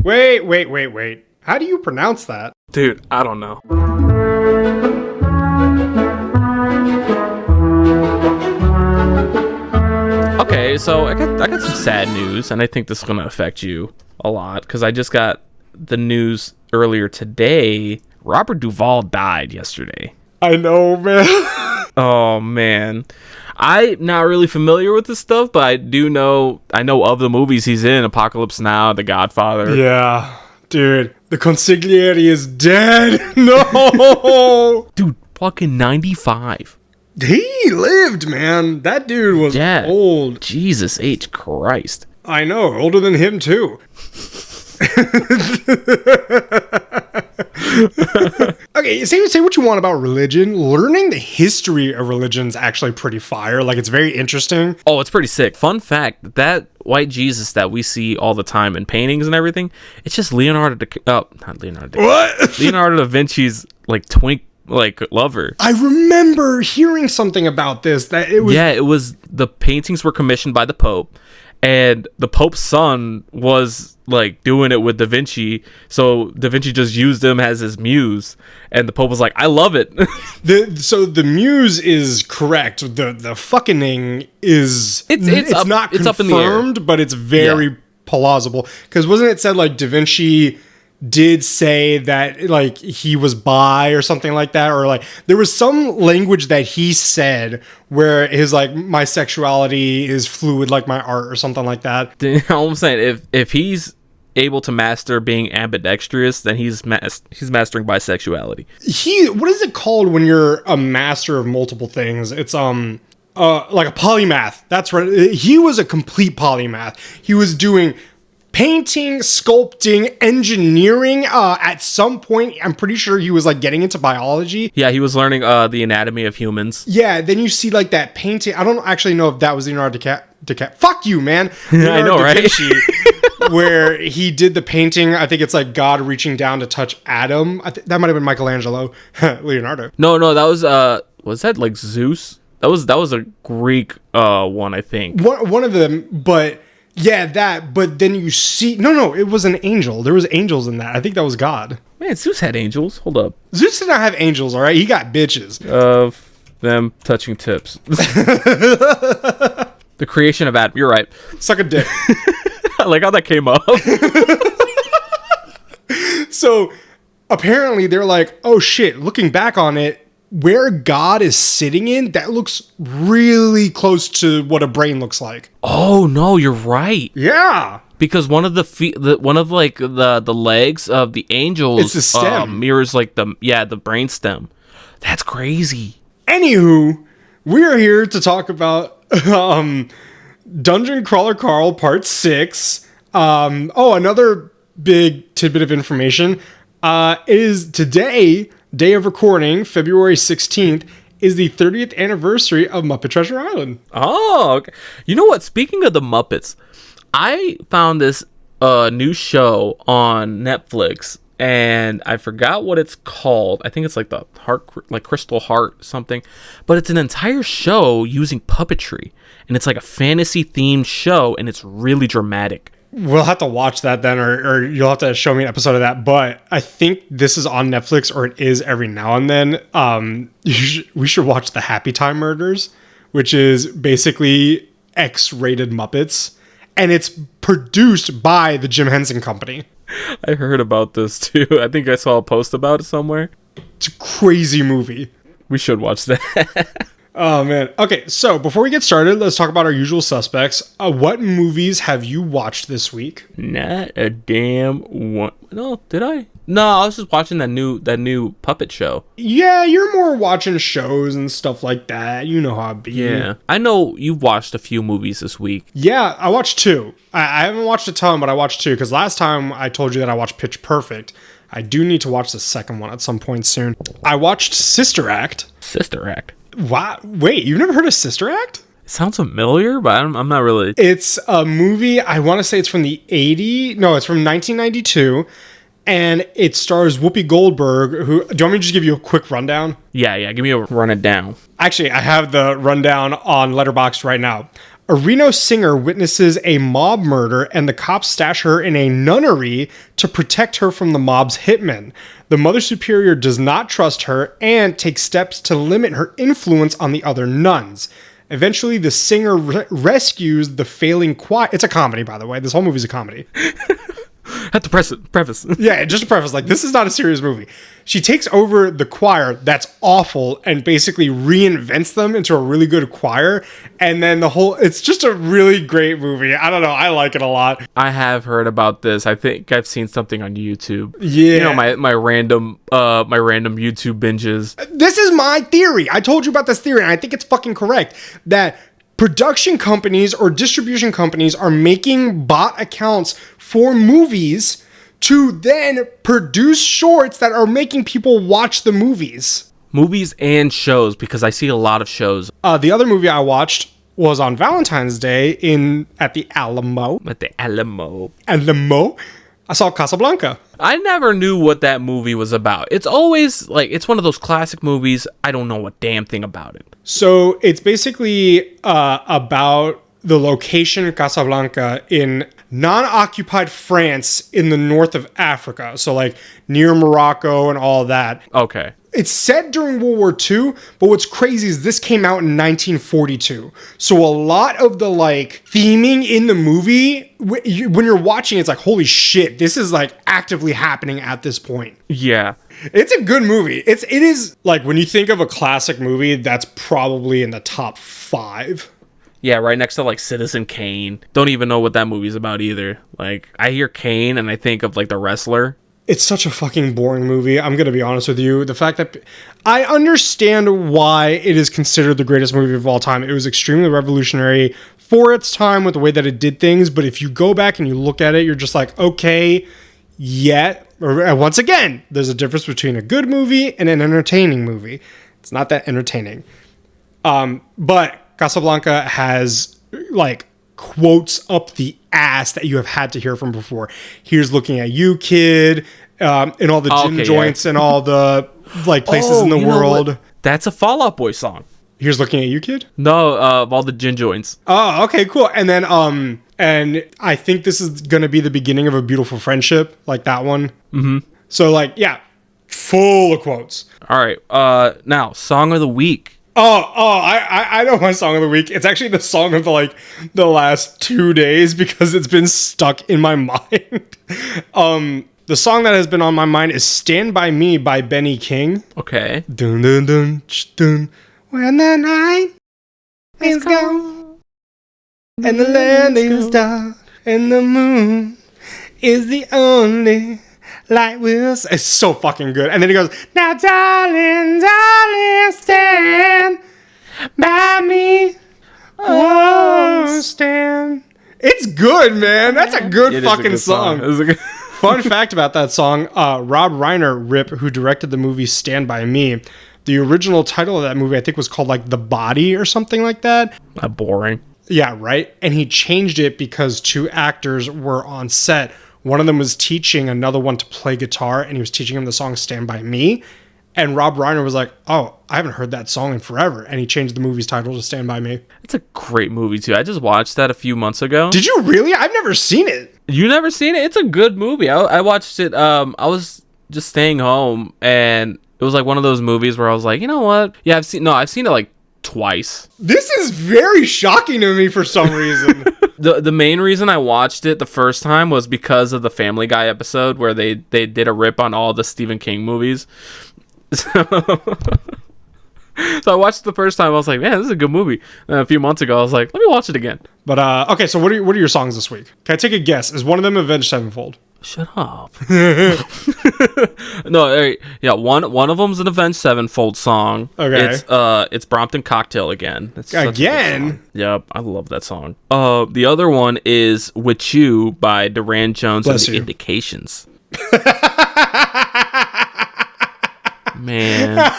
Wait. How do you pronounce that? Dude, I don't know. Okay, so I got some sad news, and I think this is going to affect you a lot, because I just got the news earlier today. Robert Duvall died yesterday. I know, man. Oh, man. I'm not really familiar with this stuff, but I know of the movies he's in. Apocalypse Now, The Godfather. Yeah, dude. The consigliere is dead. No! Dude, fucking 95. He lived, man. That dude was old. Jesus H. Christ. I know, older than him, too. Okay, say what you want about religion. Learning the history of religion is actually pretty fire. Like, it's very interesting. Oh, it's pretty sick. Fun fact, that white Jesus that we see all the time in paintings and everything, it's just Leonardo da Vinci's, like, twink, like, lover. I remember hearing something about this, that it was... the paintings were commissioned by the Pope, and the Pope's son was, like, doing it with Da Vinci, so Da Vinci just used him as his muse, and the Pope was like, I love it. So the muse is correct. The fucking is... It's not confirmed, up in the air. But it's very plausible. Because wasn't it said, like, Da Vinci did say that, like, he was bi or something like that, or like there was some language that he said where his, like, my sexuality is fluid like my art or something like that. All I'm saying, if he's able to master being ambidextrous, then he's mastering bisexuality. What is it called when you're a master of multiple things? It's like a polymath. That's right. He was a complete polymath. He was doing painting, sculpting, engineering. At some point, I'm pretty sure he was, like, getting into biology. Yeah, he was learning the anatomy of humans. Yeah, then you see, like, that painting. I don't actually know if that was Leonardo DiCaprio. Fuck you, man. I know, right? Where he did the painting. I think it's like God reaching down to touch Adam. That might have been Michelangelo. Leonardo. No, that was that like Zeus? That was a Greek one, I think. One of them, but... Yeah, that, but then you see... No, it was an angel. There was angels in that. I think that was God. Man, Zeus had angels. Hold up. Zeus did not have angels, all right? He got bitches. Of them touching tips. The creation of Adam. You're right. Suck a dick. I like how that came up. So, apparently, they're like, oh shit, looking back on it, where God is sitting in, that looks really close to what a brain looks like. Oh no, you're right. Yeah, because one of the feet, one of like the legs of the angels, it's the stem, mirrors like the brain stem. That's crazy. Anywho, we are here to talk about Dungeon Crawler Carl Part 6. Another big tidbit of information is today. Day of recording, February 16th, is the 30th anniversary of Muppet Treasure Island. Oh, okay. You know what? Speaking of the Muppets, I found this new show on Netflix, and I forgot what it's called. I think it's like the Heart, like Crystal Heart something, but it's an entire show using puppetry, and it's like a fantasy-themed show, and it's really dramatic. We'll have to watch that then, or you'll have to show me an episode of that. But I think this is on Netflix, or it is every now and then. We should watch the Happy Time Murders, which is basically X-rated Muppets, and it's produced by the Jim Henson Company. I heard about this too. I think I saw a post about it somewhere. It's a crazy movie. We should watch that. Oh, man. Okay, so before we get started, let's talk about our usual suspects. What movies have you watched this week? Not a damn one. No, did I? No, I was just watching that new puppet show. Yeah, you're more watching shows and stuff like that. You know how it be. Yeah. I know you've watched a few movies this week. Yeah, I watched 2. I haven't watched a ton, but I watched 2, because last time I told you that I watched Pitch Perfect. I do need to watch the second one at some point soon. I watched Sister Act. Sister Act? Wow. Wait, you've never heard of Sister Act? It sounds familiar, but I'm not really. It's a movie, I want to say it's from the 80s. No, it's from 1992. and it stars Whoopi Goldberg, who, do you want me to just give you a quick rundown? Yeah, give me a run it down. Actually, I have the rundown on Letterboxd right now. A Reno singer witnesses a mob murder and the cops stash her in a nunnery to protect her from the mob's hitmen. The Mother Superior does not trust her and takes steps to limit her influence on the other nuns. Eventually, the singer rescues the failing choir. It's a comedy, by the way. This whole movie's a comedy. Have to preface. Yeah, just a preface, like, this is not a serious movie. She takes over the choir that's awful and basically reinvents them into a really good choir. And then it's just a really great movie. I don't know. I like it a lot. I have heard about this. I think I've seen something on YouTube. Yeah. You know, my random YouTube binges. This is my theory. I told you about this theory, and I think it's fucking correct. That production companies or distribution companies are making bot accounts for movies to then produce shorts that are making people watch the movies. Movies and shows, because I see a lot of shows. The other movie I watched was on Valentine's Day at the Alamo. At the Alamo. I saw Casablanca. I never knew what that movie was about. It's always like, it's one of those classic movies. I don't know a damn thing about it. So it's basically about the location Casablanca in non-occupied France in the north of Africa. So like near Morocco and all that. Okay. It's set during World War II, but what's crazy is this came out in 1942. So a lot of the like theming in the movie, when you're watching, it's like, holy shit, this is like actively happening at this point. Yeah. It's a good movie. It is like, when you think of a classic movie, that's probably in the top 5. Yeah, right next to like Citizen Kane. Don't even know what that movie's about either. Like, I hear Kane and I think of like The Wrestler. It's such a fucking boring movie. I'm going to be honest with you. The fact that I understand why it is considered the greatest movie of all time. It was extremely revolutionary for its time with the way that it did things. But if you go back and you look at it, you're just like, okay, once again, there's a difference between a good movie and an entertaining movie. It's not that entertaining. But Casablanca has like quotes up the ass that you have had to hear from before. Here's looking at you, kid, and all the gin joints and all the like places in the world. That's a Fall Out Boy song. Here's looking at you, kid. No, of all the gin joints. Oh, okay, cool. And then and I think this is gonna be the beginning of A Beautiful Friendship, like that one. Mm-hmm. So like, yeah, full of quotes. All right. Now song of the week. I know my song of the week. It's actually the song of the last 2 days because it's been stuck in my mind. The song that has been on my mind is "Stand By Me" by Benny King. Okay. Dun dun dun dun. When the night is gone and the land is dark and the moon is the only light will. It's so fucking good. And then he goes, "Now, darling, darling, stand by me. Oh, stand." It's good, man. That's a good fucking song. Fun fact about that song, Rob Reiner, Rip, who directed the movie Stand By Me, the original title of that movie, I think, was called like The Body or something like that. Boring. Yeah, right? And he changed it because 2 actors were on set. One of them was teaching another one to play guitar, and he was teaching him the song Stand By Me. And Rob Reiner was like, "Oh, I haven't heard that song in forever." And he changed the movie's title to Stand By Me. It's a great movie, too. I just watched that a few months ago. Did you really? I've never seen it. You never seen it? It's a good movie. I watched it. I was just staying home, and it was like one of those movies where I was like, you know what? Yeah, I've seen it like twice. This is very shocking to me for some reason. The main reason I watched it the first time was because of the Family Guy episode where they did a rip on all the Stephen King movies. So I watched it the first time. I was like, man, this is a good movie. And a few months ago, I was like, let me watch it again. But okay, so what are your songs this week? Can I take a guess? Is one of them Avenged Sevenfold? Shut up. No, yeah, one of them's an Avenged Sevenfold song. Okay. It's Brompton Cocktail again. Again? Yep, I love that song. The other one is With You by Duran Jones and the Indications. Man.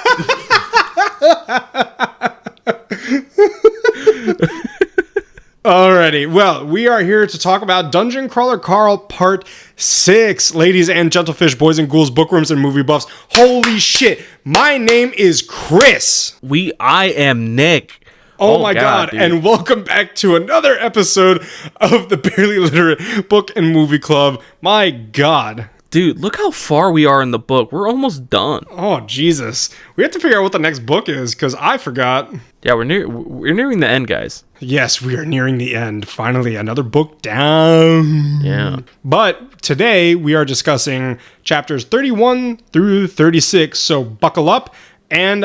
Alrighty, well, we are here to talk about Dungeon Crawler Carl Part 6. Ladies and gentlefish, boys and ghouls, bookworms and movie buffs. Holy shit, my name is Chris. I am Nick. Oh my god, dude. and welcome back to another episode of the Barely Literate Book and Movie Club. My god. Dude, look how far we are in the book. We're almost done. Oh, Jesus. We have to figure out what the next book is, because I forgot. Yeah, we're nearing the end, guys. Yes, we are nearing the end. Finally, another book down. Yeah. But today, we are discussing chapters 31 through 36, so buckle up. And,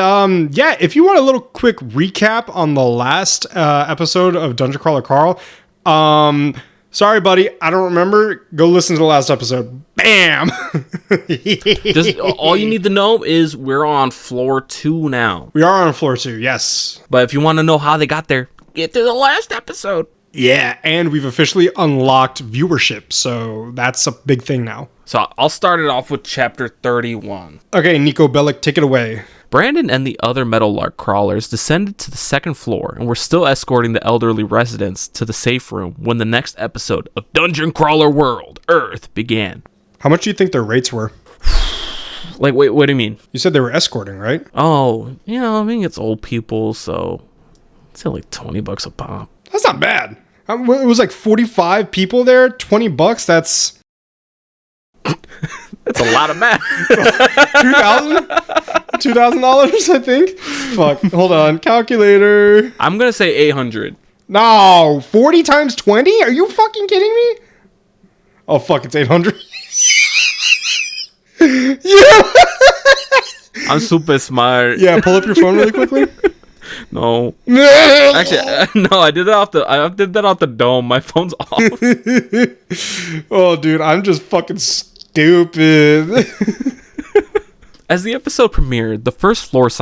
yeah, if you want a little quick recap on the last episode of Dungeon Crawler Carl, sorry, buddy, I don't remember. Go listen to the last episode. Bam! Just all you need to know is we're on floor 2 now. We are on floor 2, yes. But if you want to know how they got there, get to the last episode. Yeah, and we've officially unlocked viewership, so that's a big thing now. So I'll start it off with chapter 31. Okay, Nico Bellic, take it away. Brandon and the other Meadowlark crawlers descended to the second floor and were still escorting the elderly residents to the safe room when the next episode of Dungeon Crawler World, Earth, began. How much do you think their rates were? Like, wait, what do you mean? You said they were escorting, right? Oh, I mean, it's old people, so it's like $20 a pop. That's not bad. It was like 45 people there, $20, that's... That's a lot of math. $2,000? $2,000, I think? Fuck, hold on, calculator. I'm gonna say 800. No, 40 times 20? Are you fucking kidding me? Oh, fuck, it's 800. Yeah. I'm super smart. Yeah, pull up your phone really quickly. No. Actually, no, I did that off the dome. My phone's off. Oh, dude, I'm just fucking stupid. As the episode premiered, the first floor as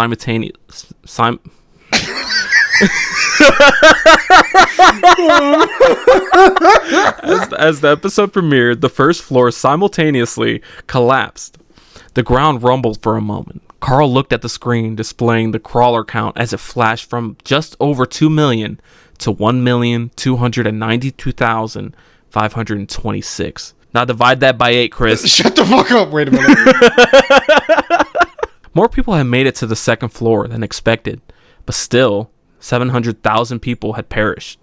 the episode premiered, the first floor simultaneously collapsed. The ground rumbled for a moment. Carl looked at the screen displaying the crawler count as it flashed from just over 2 million to 1,292,526. Now divide that by 8, Chris. Shut the fuck up. Wait a minute. More people had made it to the second floor than expected, but still, 700,000 people had perished.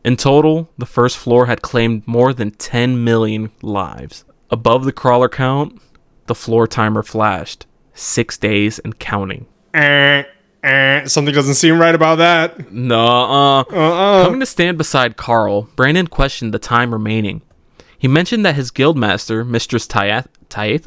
In total, the first floor had claimed more than 10 million lives. Above the crawler count, the floor timer flashed. 6 days and counting. Something doesn't seem right about that. No. Coming to stand beside Carl, Brandon questioned the time remaining. He mentioned that his guildmaster, Mistress Tiatha? I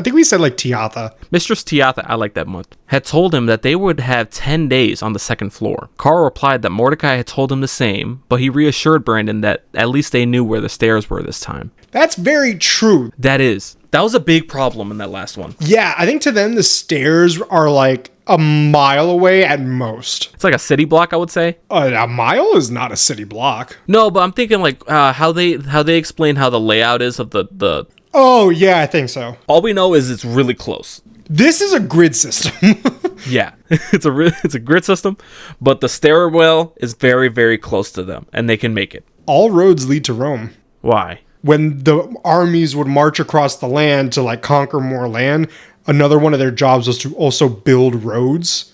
think we said like Tiatha. Mistress Tiatha, I like that much, had told him that they would have 10 days on the second floor. Carl replied that Mordecai had told him the same, but he reassured Brandon that at least they knew where the stairs were this time. That's very true. That was a big problem in that last one. Yeah, I think to them the stairs are like a mile away at most. It's like a city block, I would say. A mile is not a city block. No, but I'm thinking like how they explain how the layout is of the. Oh yeah, I think so. All we know is it's really close. This is a grid system. Yeah, it's a grid system, but the stairwell is very, very close to them, and they can make it. All roads lead to Rome. Why? When the armies would march across the land to like conquer more land, another one of their jobs was to also build roads.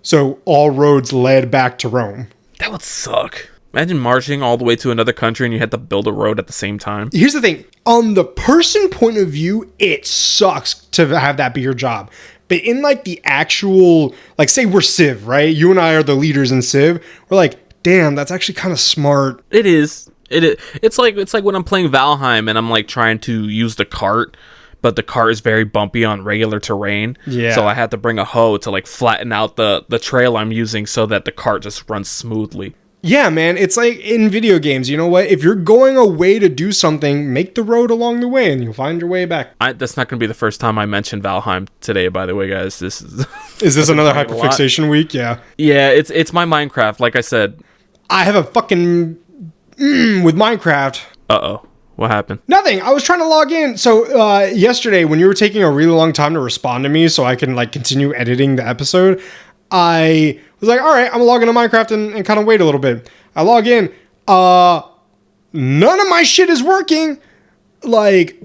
So all roads led back to Rome. That would suck. Imagine marching all the way to another country and you had to build a road at the same time. Here's the thing. On the person point of view, it sucks to have that be your job. But in like the actual, like say we're Civ, right? You and I are the leaders in Civ. We're like, damn, that's actually kind of smart. It is. It's like when I'm playing Valheim and I'm like trying to use the cart, but the cart is very bumpy on regular terrain. Yeah. So I had to bring a hoe to like flatten out the trail I'm using so that the cart just runs smoothly. Yeah, man, it's like in video games. You know what? If you're going away to do something, make the road along the way and you'll find your way back. That's not going to be the first time I mention Valheim today, by the way, guys. This is... Is this another hyperfixation week? Yeah. Yeah, it's my Minecraft, like I said. I have a fucking... with Minecraft. Uh-oh. What happened? Nothing. I was trying to log in. So yesterday, when you were taking a really long time to respond to me so I can like continue editing the episode, I was like, all right, I'm gonna log into Minecraft and kind of wait a little bit. I log in. None of my shit is working. Like,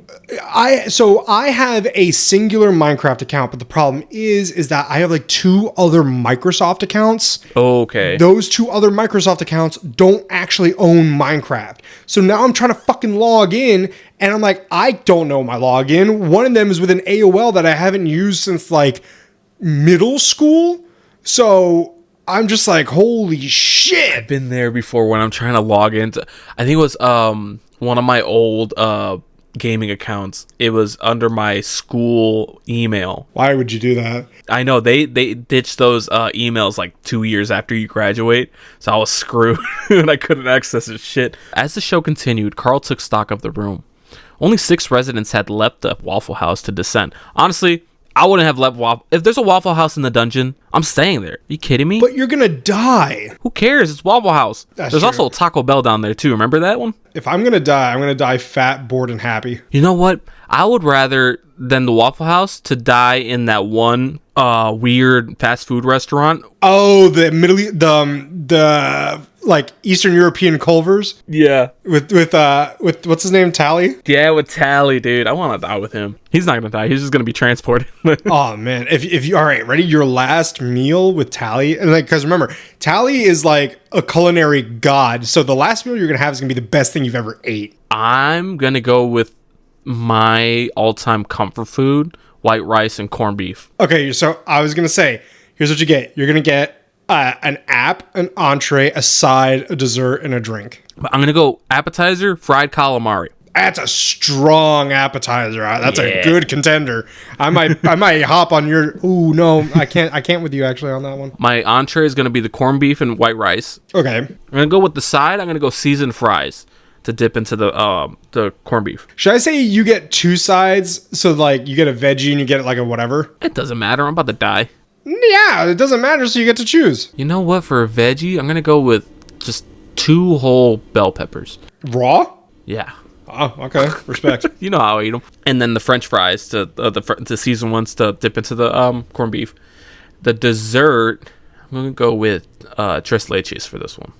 I have a singular Minecraft account, but the problem is that I have like 2 other Microsoft accounts. Okay. Those 2 other Microsoft accounts don't actually own Minecraft. So now I'm trying to fucking log in, and I'm like, I don't know my login. One of them is with an AOL that I haven't used since like middle school. So I'm just like, holy shit. Been there before when I'm trying to log into. I think it was one of my old gaming accounts. It was under my school email. Why would you do that? I know they ditched those emails like 2 years after you graduate, so I was screwed and I couldn't access his shit. As the show continued, Carl took stock of the room. Only 6 residents had left the Waffle House to descend. Honestly, I wouldn't have left Waffle. If there's a Waffle House in the dungeon, I'm staying there. Are you kidding me? But you're gonna die. Who cares? It's Waffle House. That's There's true. also a Taco Bell down there too. Remember that one? If I'm gonna die fat, bored, and happy. You know what? I would rather than the Waffle House to die in that one weird fast food restaurant. Oh, the like Eastern European Culvers Yeah. with what's his name, Tally? Yeah, with Tally, dude. I want to die with him. He's not gonna die. He's just gonna be transported. Oh man, if you all right, ready? Your last meal with Tally, and like, because remember, Tally is like a culinary god. So the last meal you're gonna have is gonna be the best thing you've ever ate. I'm gonna go with my all-time comfort food: white rice and corned beef. Okay, so I was gonna say, here's what you get. You're gonna get an app, an entree, a side, a dessert, and a drink. But I'm gonna go appetizer: fried calamari. That's a strong appetizer. That's Yeah. a good contender. I might hop on your. Ooh, no, I can't with you actually on that one. My entree is gonna be the corned beef and white rice. Okay. I'm gonna go with the side. I'm gonna go seasoned fries to dip into the corned beef. Should I say you get 2 sides? So like you get a veggie and you get like a whatever. It doesn't matter. I'm about to die. Yeah, it doesn't matter. So you get to choose You know what? For a veggie, I'm gonna go with just 2 whole bell peppers. raw. Yeah. Oh, okay. Respect. You know how I eat them. And then the French fries to the seasoned ones to dip into the corned beef. The dessert, I'm gonna go with tres leches for this one.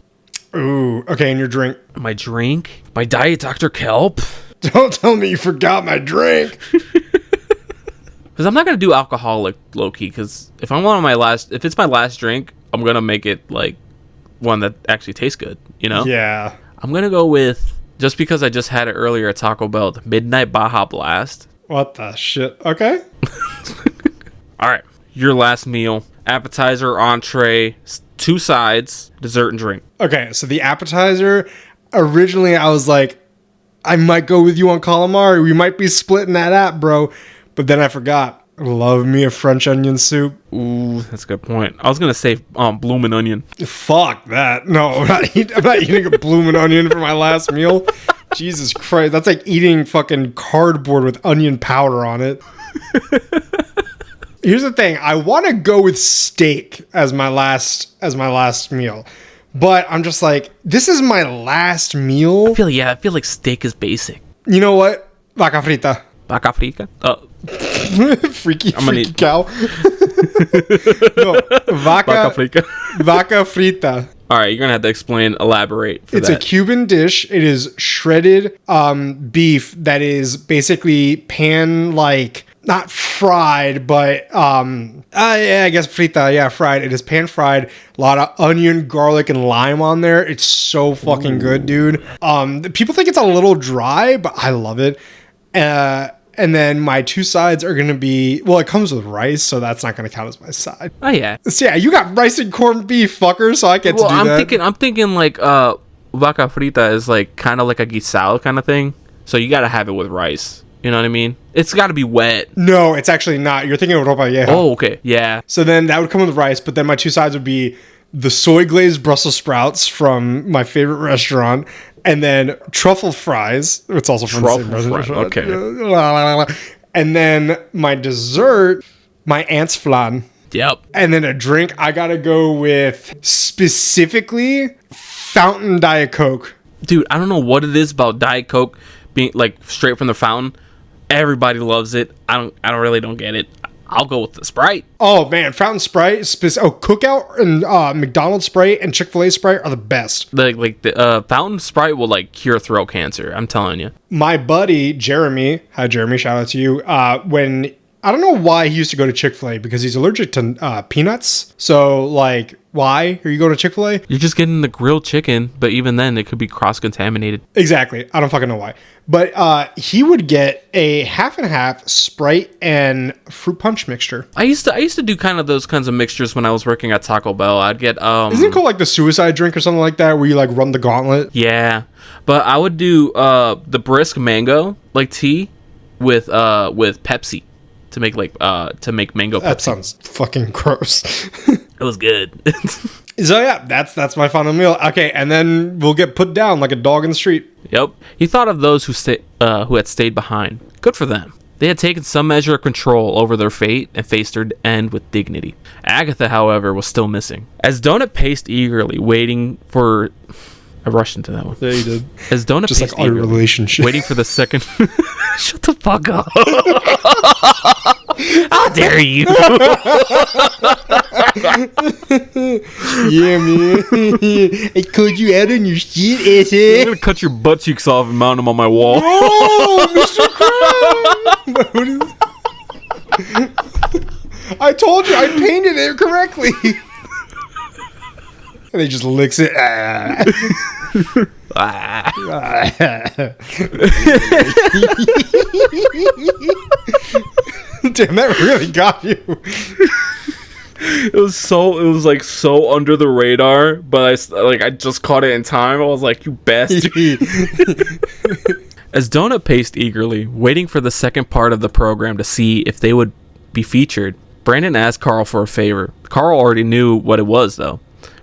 Ooh. Okay, and your drink. My drink, my Diet Dr. Kelp. Don't tell me you forgot my drink. Because I'm not gonna do alcoholic low key. Because if it's my last drink, I'm gonna make it like one that actually tastes good. You know? Yeah. I'm gonna go with, just because I just had it earlier at Taco Bell, the Midnight Baja Blast. What the shit? Okay. All right, your last meal: appetizer, entree, 2 sides, dessert, and drink. Okay. So the appetizer. Originally, I was like, I might go with you on calamari. We might be splitting that app, bro. But then I forgot. Love me a French onion soup. Ooh, that's a good point. I was gonna say bloomin' onion. Fuck that. No, I'm not eating a blooming onion for my last meal. Jesus Christ. That's like eating fucking cardboard with onion powder on it. Here's the thing. I want to go with steak as my last meal. But I'm just like, this is my last meal. I feel like steak is basic. You know what? Vaca frita. Vaca frita. freaky need- cow. No, Vaca frita. vaca frita. All right, you're gonna have to elaborate. For It's that. a Cuban dish. It is shredded beef that is basically pan not fried, but I guess frita. Yeah, fried. It is pan fried. A lot of onion, garlic, and lime on there. It's so fucking good, dude. People think it's a little dry, but I love it. And then my 2 sides are gonna be, well, it comes with rice, so that's not gonna count as my side. Oh yeah. So yeah, you got rice and corned beef, fucker. So I get to do that. I'm thinking like vaca frita is like kind of like a guisado kind of thing. So you gotta have it with rice. You know what I mean? It's got to be wet. No, it's actually not. You're thinking of ropa vieja. Oh, okay. Yeah. So then that would come with rice, but then my 2 sides would be the soy glazed Brussels sprouts from my favorite restaurant, and then truffle fries. It's also from the same restaurant. Okay. And then my dessert, my aunt's flan. Yep. And then a drink, I gotta go with specifically fountain Diet Coke. Dude, I don't know what it is about Diet Coke being like straight from the fountain. Everybody loves it. I don't really don't get it. I'll go with the Sprite. Oh man, Fountain Sprite, Cookout and McDonald's Sprite and Chick-fil-A Sprite are the best. The Fountain Sprite will like cure throat cancer. I'm telling you. My buddy Jeremy, hi Jeremy, shout out to you. When I don't know why he used to go to Chick-fil-A because he's allergic to peanuts. So like, why are you going to Chick-fil-A? You're just getting the grilled chicken, but even then it could be cross-contaminated. Exactly. I don't fucking know why. But he would get a half and half Sprite and fruit punch mixture. I used to do kind of those kinds of mixtures when I was working at Taco Bell. I'd get Isn't it called like the suicide drink or something like that, where you like run the gauntlet? Yeah, but I would do the brisk mango like tea with Pepsi to make mango Pepsi. That sounds fucking gross. It was good. So yeah, that's my final meal. Okay, and then we'll get put down like a dog in the street. Yep. He thought of those who had stayed behind. Good for them. They had taken some measure of control over their fate and faced their end with dignity. Agatha, however, was still missing. As Donut paced eagerly, waiting for... I rushed into that one. Yeah, you did. As Donut just paced like all your eagerly, relationship. waiting for the second... Shut the fuck up. How dare you? Yeah, man. I called you out on your shit, I'm asshat. gonna cut your butt cheeks off and mount them on my wall. Oh, Mr. Krabs! I told you I painted it correctly. And he just licks it. Damn, that really got you. It was so under the radar, but I just caught it in time. I was like, you bastard. As Donut paced eagerly, waiting for the second part of the program to see if they would be featured, Brandon asked Carl for a favor. Carl already knew what it was, though.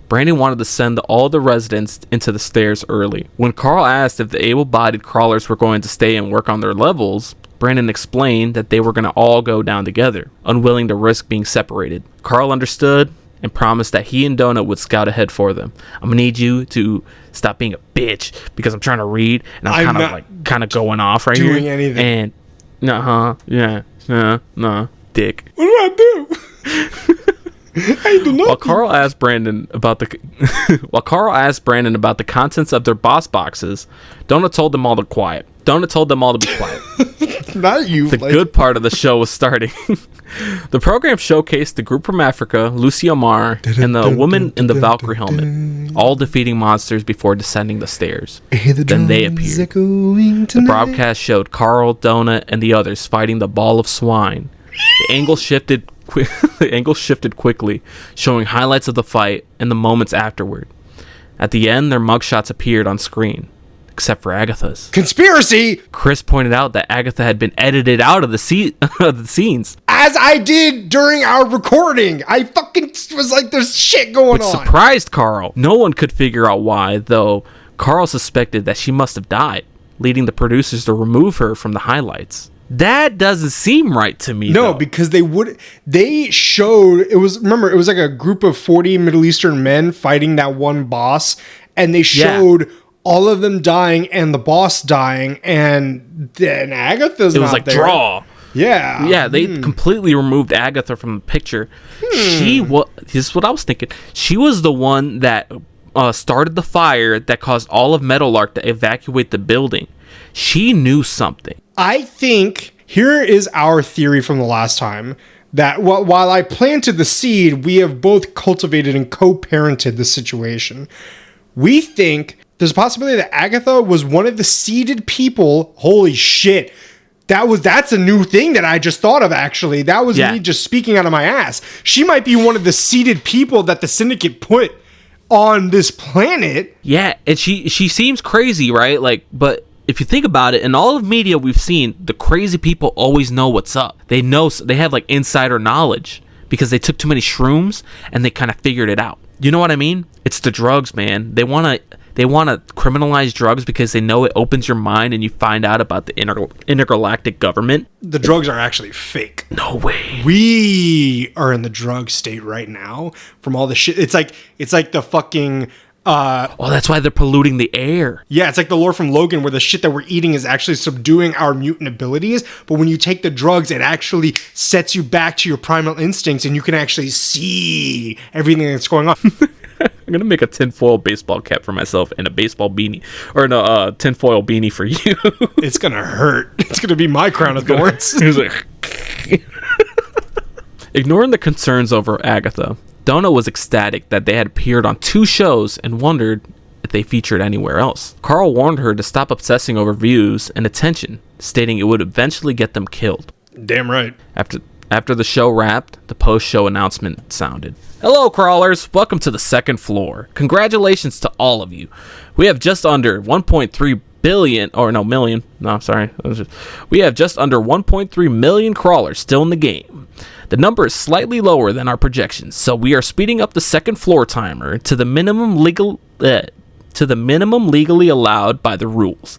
Brandon wanted to send all the residents into the stairs early. When Carl asked if the able-bodied crawlers were going to stay and work on their levels, Brandon explained that they were going to all go down together, unwilling to risk being separated. Carl understood and promised that he and Donut would scout ahead for them. I'm going to need you to stop being a bitch because I'm trying to read and I'm kind of going off right doing here. Anything. And dick. What do I do? I do not. While Carl asked Brandon about the contents of their boss boxes, Donut told them all to be quiet. Not you. The good part of the show was starting. The program showcased the group from Africa, Lucy Omar, and the woman in the Valkyrie helmet, all defeating monsters before descending the stairs. Then they appeared. The broadcast showed Carl, Donut, and the others fighting the ball of swine. The angle shifted quickly, showing highlights of the fight and the moments afterward. At the end, their mugshots appeared on screen, except for Agatha's. Conspiracy! Chris pointed out that Agatha had been edited out of the scenes. As I did during our recording. I fucking was like, there's shit going Which on. surprised Carl. No one could figure out why, though Carl suspected that she must have died, leading the producers to remove her from the highlights. That doesn't seem right to me. No, though. because they showed, it was like a group of 40 Middle Eastern men fighting that one boss, and they showed all of them dying and the boss dying, and then Agatha's it was not like there. draw. Yeah. Yeah, they completely removed Agatha from the picture. This is what I was thinking. She was the one that started the fire that caused all of Meadowlark to evacuate the building. She knew something. I think here is our theory from the last time, that while I planted the seed, we have both cultivated and co-parented the situation. We think there's a possibility that Agatha was one of the seeded people. Holy shit. That's a new thing that I just thought of, actually. That was me just speaking out of my ass. She might be one of the seeded people that the Syndicate put on this planet. Yeah, and she seems crazy, right? Like, but if you think about it, in all of media we've seen, the crazy people always know what's up. They have like insider knowledge because they took too many shrooms and they kind of figured it out. You know what I mean? It's the drugs, man. They want to criminalize drugs because they know it opens your mind and you find out about the intergalactic government. The drugs are actually fake. No way. We are in the drug state right now from all the shit. It's like the fucking Oh, that's why they're polluting the air. Yeah, it's like the lore from Logan where the shit that we're eating is actually subduing our mutant abilities. But when you take the drugs, it actually sets you back to your primal instincts and you can actually see everything that's going on. I'm gonna make a tinfoil baseball cap for myself and a baseball beanie, or no, tinfoil beanie for you. It's gonna hurt. It's gonna be my crown of thorns. He's like, ignoring the concerns over Agatha, Donna was ecstatic that they had appeared on 2 shows and wondered if they featured anywhere else. Carl warned her to stop obsessing over views and attention, stating it would eventually get them killed. Damn right. After the show wrapped, the post-show announcement sounded. Hello, crawlers. Welcome to the 2nd floor. Congratulations to all of you. We have just under 1.3 billion, or no, million. No, sorry. We have just under 1.3 million crawlers still in the game. The number is slightly lower than our projections, so we are speeding up the 2nd floor timer to the minimum legally allowed by the rules.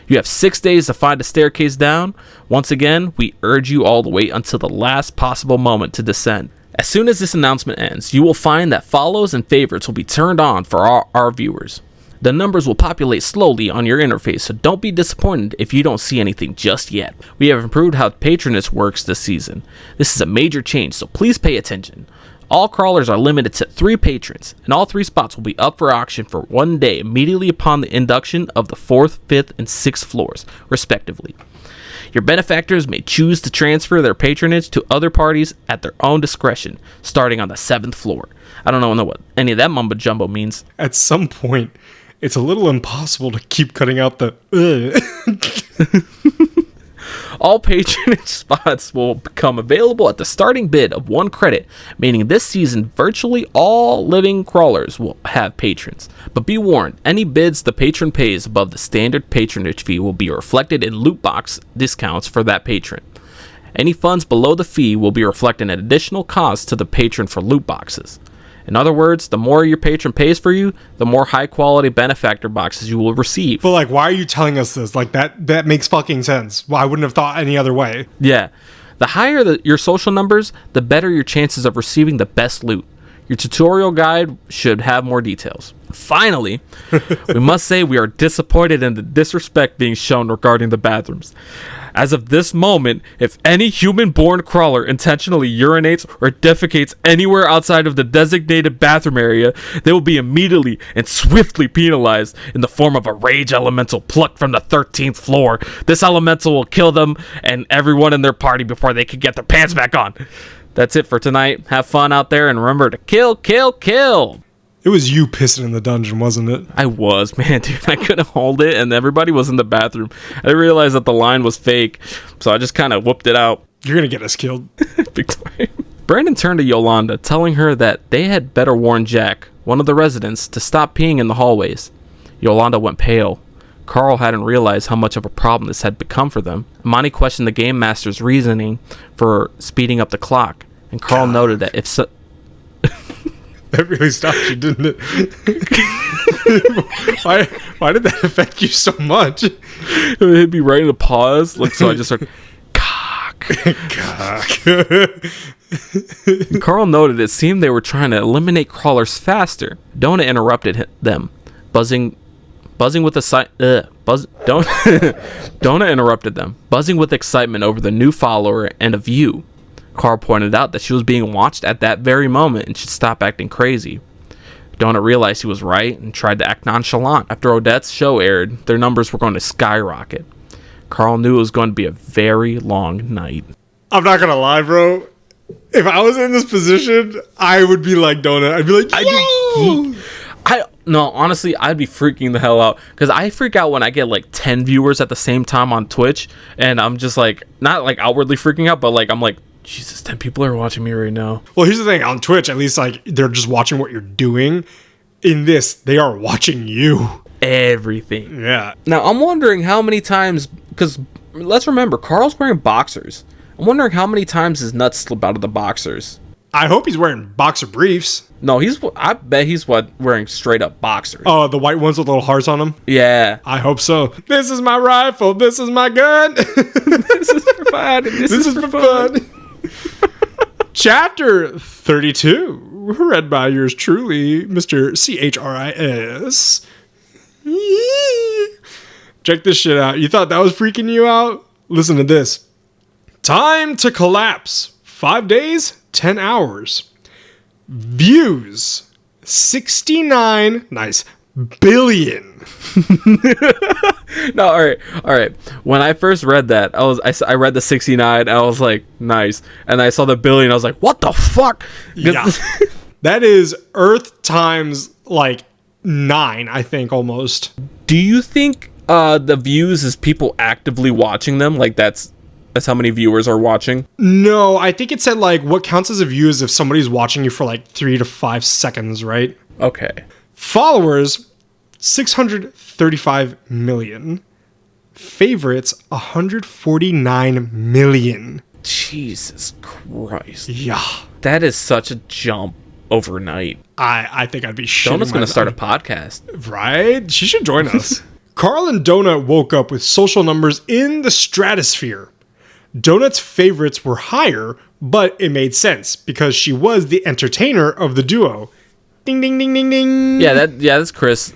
You have 6 days to find a staircase down. Once again, we urge you all to wait until the last possible moment to descend. As soon as this announcement ends, you will find that follows and favorites will be turned on for our viewers. The numbers will populate slowly on your interface, so don't be disappointed if you don't see anything just yet. We have improved how patronage works this season. This is a major change, so please pay attention. All crawlers are limited to 3 patrons, and all 3 spots will be up for auction for 1 day immediately upon the induction of the 4th, 5th, and 6th floors, respectively. Your benefactors may choose to transfer their patronage to other parties at their own discretion, starting on the 7th floor. I don't know what any of that mumbo jumbo means. At some point, it's a little impossible to keep cutting out the All patronage spots will become available at the starting bid of 1 credit, meaning this season virtually all living crawlers will have patrons. But be warned, any bids the patron pays above the standard patronage fee will be reflected in loot box discounts for that patron. Any funds below the fee will be reflected in additional costs to the patron for loot boxes. In other words, the more your patron pays for you, the more high-quality benefactor boxes you will receive. But, like, why are you telling us this? Like, that makes fucking sense. Well, I wouldn't have thought any other way. Yeah. The higher your social numbers, the better your chances of receiving the best loot. Your tutorial guide should have more details. Finally, we must say we are disappointed in the disrespect being shown regarding the bathrooms. As of this moment, if any human-born crawler intentionally urinates or defecates anywhere outside of the designated bathroom area, they will be immediately and swiftly penalized in the form of a rage elemental plucked from the 13th floor. This elemental will kill them and everyone in their party before they can get their pants back on. That's it for tonight. Have fun out there and remember to kill, kill, kill. It was you pissing in the dungeon, wasn't it? I was, man, dude. I couldn't hold it, and everybody was in the bathroom. I realized that the line was fake, so I just kind of whooped it out. You're gonna get us killed. Big time. Brandon turned to Yolanda, telling her that they had better warn Jack, one of the residents, to stop peeing in the hallways. Yolanda went pale. Carl hadn't realized how much of a problem this had become for them. Monty questioned the game master's reasoning for speeding up the clock, and Carl noted that if so... That really stopped you, didn't it? why did that affect you so much? It hit me right in the pause, like, so I just started, cock. Carl noted it seemed they were trying to eliminate crawlers faster. Donna interrupted them, buzzing with Donna interrupted them, buzzing with excitement over the new follower and a view. Carl pointed out that she was being watched at that very moment and should stop acting crazy. Donna realized he was right and tried to act nonchalant. After Odette's show aired, their numbers were going to skyrocket. Carl knew it was going to be a very long night. I'm not gonna lie, bro. If I was in this position, I would be like Donna. I'd be like, yo! No, honestly, I'd be freaking the hell out because I freak out when I get like 10 viewers at the same time on Twitch, and I'm just like, not like outwardly freaking out, but like I'm like, Jesus, 10 people are watching me right now. Well, here's the thing. On Twitch, at least, like, they're just watching what you're doing. In this, they are watching you. Everything. Yeah. Now, I'm wondering how many times, because let's remember, Carl's wearing boxers. I'm wondering how many times his nuts slip out of the boxers. I hope he's wearing boxer briefs. No, I bet he's wearing straight up boxers. Oh, the white ones with little hearts on them? Yeah. I hope so. This is my rifle. This is my gun. This is for fun. This is for fun. Chapter 32. read by yours truly, Mr. CHRIS. Check this shit out. You thought that was freaking you out? Listen to this. Time to collapse. 5 days, 10 hours. Views. 69, nice, billion. No, all right. When I first read that, I read the 69, and I was like, nice. And I saw the billion, I was like, what the fuck? Yeah. That is Earth times like 9, I think, almost. Do you think the views is people actively watching them? Like that's how many viewers are watching? No, I think it said like what counts as a view is if somebody's watching you for like 3 to 5 seconds, right? Okay. Followers, 635 million. Favorites, 149 million. Jesus Christ. Yeah. That is such a jump overnight. I think I'd be shitting Donut's going to start a podcast. Right? She should join us. Carl and Donut woke up with social numbers in the stratosphere. Donut's favorites were higher, but it made sense because she was the entertainer of the duo. Ding, ding, ding, ding, ding. Yeah, that's Chris.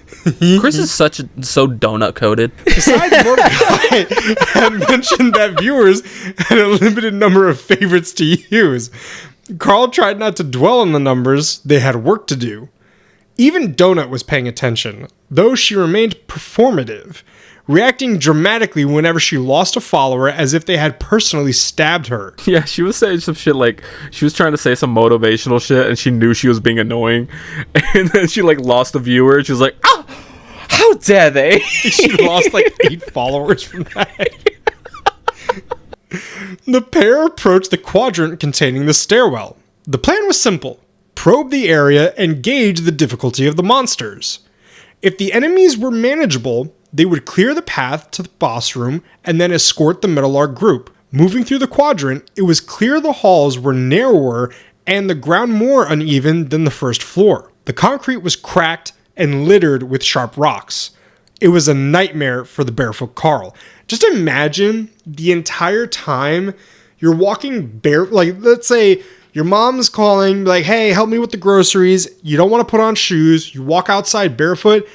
Chris is so donut coded. Besides, Mordecai had mentioned that viewers had a limited number of favorites to use. Carl tried not to dwell on the numbers. They had work to do. Even Donut was paying attention, though she remained performative, reacting dramatically whenever she lost a follower as if they had personally stabbed her. Yeah, she was saying some shit like she was trying to say some motivational shit and she knew she was being annoying. And then she like lost a viewer. She was like, oh, how dare they? She lost like 8 followers from that. The pair approached the quadrant containing the stairwell. The plan was simple. Probe the area and gauge the difficulty of the monsters. If the enemies were manageable, they would clear the path to the boss room and then escort the Metallarg group. Moving through the quadrant, it was clear the halls were narrower and the ground more uneven than the first floor. The concrete was cracked and littered with sharp rocks. It was a nightmare for the barefoot Carl. Just imagine the entire time you're walking bare, like let's say your mom's calling, like, hey, help me with the groceries. You don't want to put on shoes. You walk outside barefoot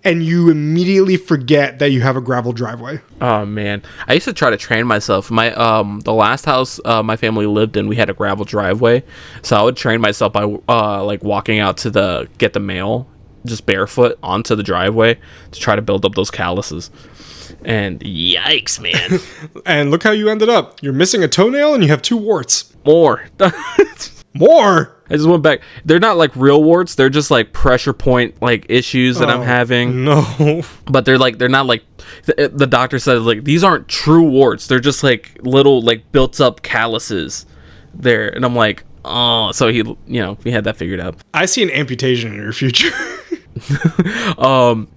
and you immediately forget that you have a gravel driveway. Oh man, I used to try to train myself. My the last house my family lived in, we had a gravel driveway, so I would train myself by like walking out to get the mail just barefoot onto the driveway to try to build up those calluses. And yikes, man. And look how you ended up. You're missing a toenail and you have 2 warts. More. More? I just went back. They're not like real warts. They're just like pressure point like issues that I'm having. No. But they're not like the doctor said like these aren't true warts. They're just like little like built up calluses there. And I'm like, oh, so he had that figured out. I see an amputation in your future.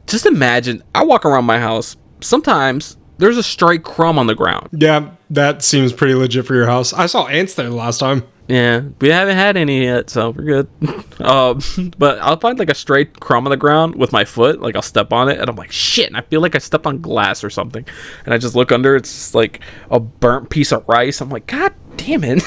Just imagine I walk around my house. Sometimes there's a stray crumb on the ground. Yeah, that seems pretty legit for your house. I saw ants there the last time. Yeah, we haven't had any yet, so we're good. But I'll find like a stray crumb on the ground with my foot, like I'll step on it, and I'm like, shit, and I feel like I stepped on glass or something. And I just look under, it's just like a burnt piece of rice. I'm like, god damn it.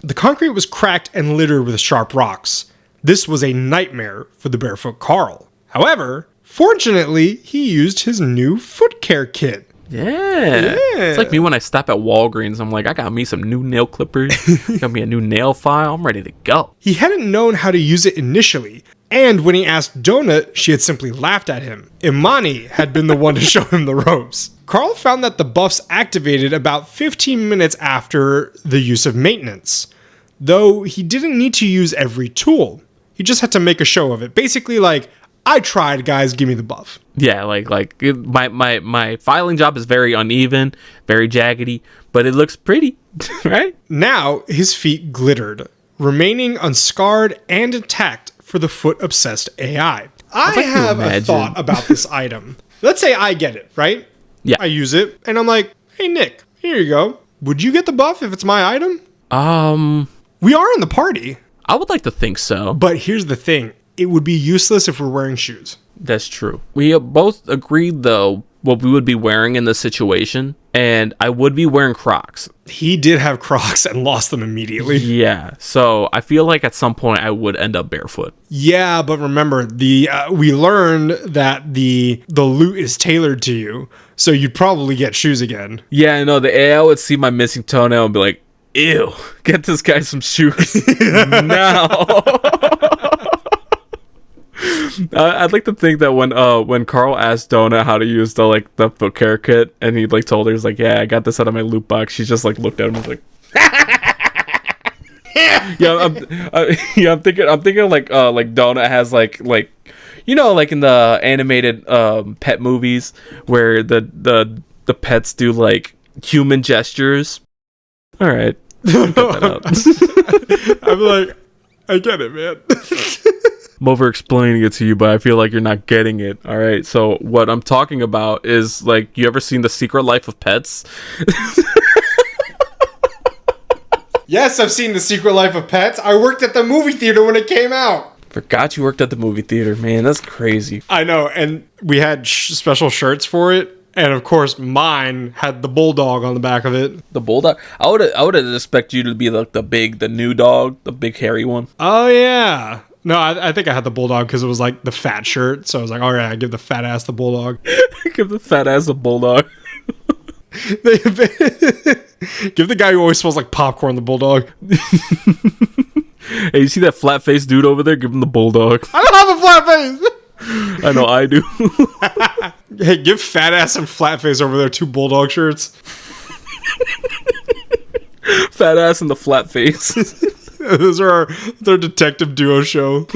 The concrete was cracked and littered with sharp rocks. This was a nightmare for the barefoot Carl. However, fortunately, he used his new foot care kit. Yeah. It's like me when I stop at Walgreens. I'm like, I got me some new nail clippers, got me a new nail file. I'm ready to go. He hadn't known how to use it initially, and when he asked Donut, she had simply laughed at him. Imani had been the one to show him the ropes. Carl found that the buffs activated about 15 minutes after the use of maintenance, though he didn't need to use every tool. He just had to make a show of it. Basically like, I tried, guys, give me the buff. Yeah, my filing job is very uneven, very jaggedy, but it looks pretty, right? Now, his feet glittered, remaining unscarred and intact for the foot-obsessed AI. I have a thought about this item. Let's say I get it, right? Yeah. I use it, and I'm like, hey, Nick, here you go. Would you get the buff if it's my item? We are in the party. I would like to think so. But here's the thing. It would be useless if we're wearing shoes. That's true. We both agreed, though, what we would be wearing in this situation and I would be wearing Crocs. He did have Crocs and lost them immediately. Yeah, so I feel like at some point I would end up barefoot. Yeah, but remember, we learned that the loot is tailored to you, so you'd probably get shoes again. Yeah, I know. The AI would see my missing toenail and be like, ew, get this guy some shoes now. I'd like to think that when Carl asked Donut how to use the foot care kit, and he like told her, he's like, yeah, I got this out of my loot box. She just like looked at him and was like, I'm thinking like Donut has like like in the animated pet movies where the pets do like human gestures. All right, cut that out. I'm like, I get it, man. I'm over explaining it to you, but I feel like you're not getting it. All right, so what I'm talking about is like, you ever seen The Secret Life of Pets? Yes, I've seen The Secret Life of Pets. I worked at the movie theater when it came out. Forgot you worked at the movie theater, man. That's crazy. I know, and we had special shirts for it, and of course, mine had the bulldog on the back of it. The bulldog. I would expect you to be like the new dog, the big hairy one. Oh yeah. No, I think I had the bulldog because it was like the fat shirt. So I was like, all right, I give the fat ass the bulldog. Give the fat ass a bulldog. Give the guy who always smells like popcorn the bulldog. Hey, you see that flat faced dude over there? Give him the bulldog. I don't have a flat face. I know, I do. Hey, give fat ass and flat face over there 2 bulldog shirts. Fat ass and the flat face. Those are their detective duo show.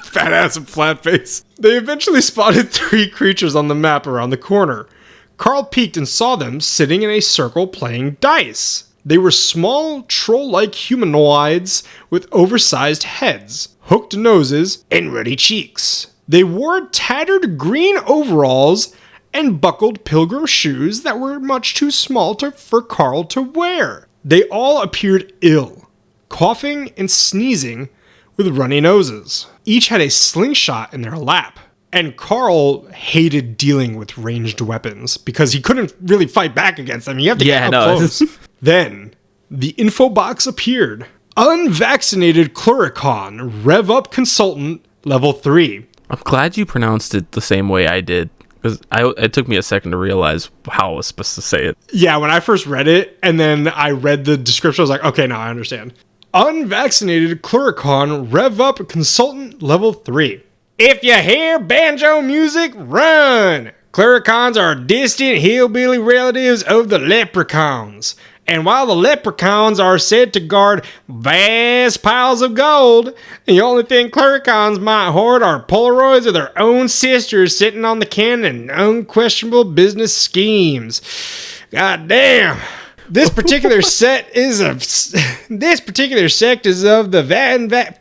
Fat ass and flat face. They eventually spotted 3 creatures on the map around the corner. Carl peeked and saw them sitting in a circle playing dice. They were small, troll-like humanoids with oversized heads, hooked noses, and ruddy cheeks. They wore tattered green overalls and buckled pilgrim shoes that were much too small for Carl to wear. They all appeared ill, coughing and sneezing with runny noses. Each had a slingshot in their lap. And Carl hated dealing with ranged weapons because he couldn't really fight back against them. You have to get up close. Then, the info box appeared. Unvaccinated Cluricon, Rev Up Consultant, Level 3. I'm glad you pronounced it the same way I did, because it took me a second to realize how I was supposed to say it. Yeah, when I first read it, and then I read the description, I was like, okay, now I understand. Unvaccinated Cluricon, Rev Up Consultant, Level 3. If you hear banjo music, run! Cluricons are distant hillbilly relatives of the leprechauns. And while the leprechauns are said to guard vast piles of gold, the only thing Cluricons might hoard are Polaroids of their own sisters sitting on the can and unquestionable business schemes. God damn. This particular sect is of the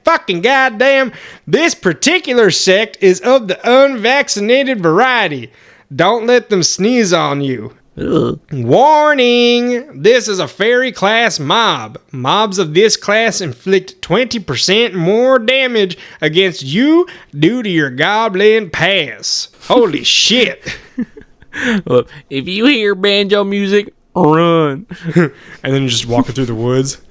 fucking goddamn. This particular sect is of the unvaccinated variety. Don't let them sneeze on you. Ugh. Warning! This is a fairy class mob. Mobs of this class inflict 20% more damage against you due to your goblin pass. Holy shit! Look, if you hear banjo music, run. And then you're just walking through the woods.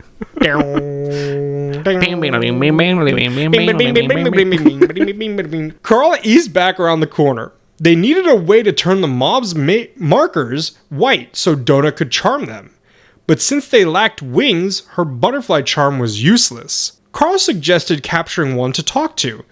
Carl eased back around the corner. They needed a way to turn the mob's markers white so Donut could charm them. But since they lacked wings, her butterfly charm was useless. Carl suggested capturing one to talk to,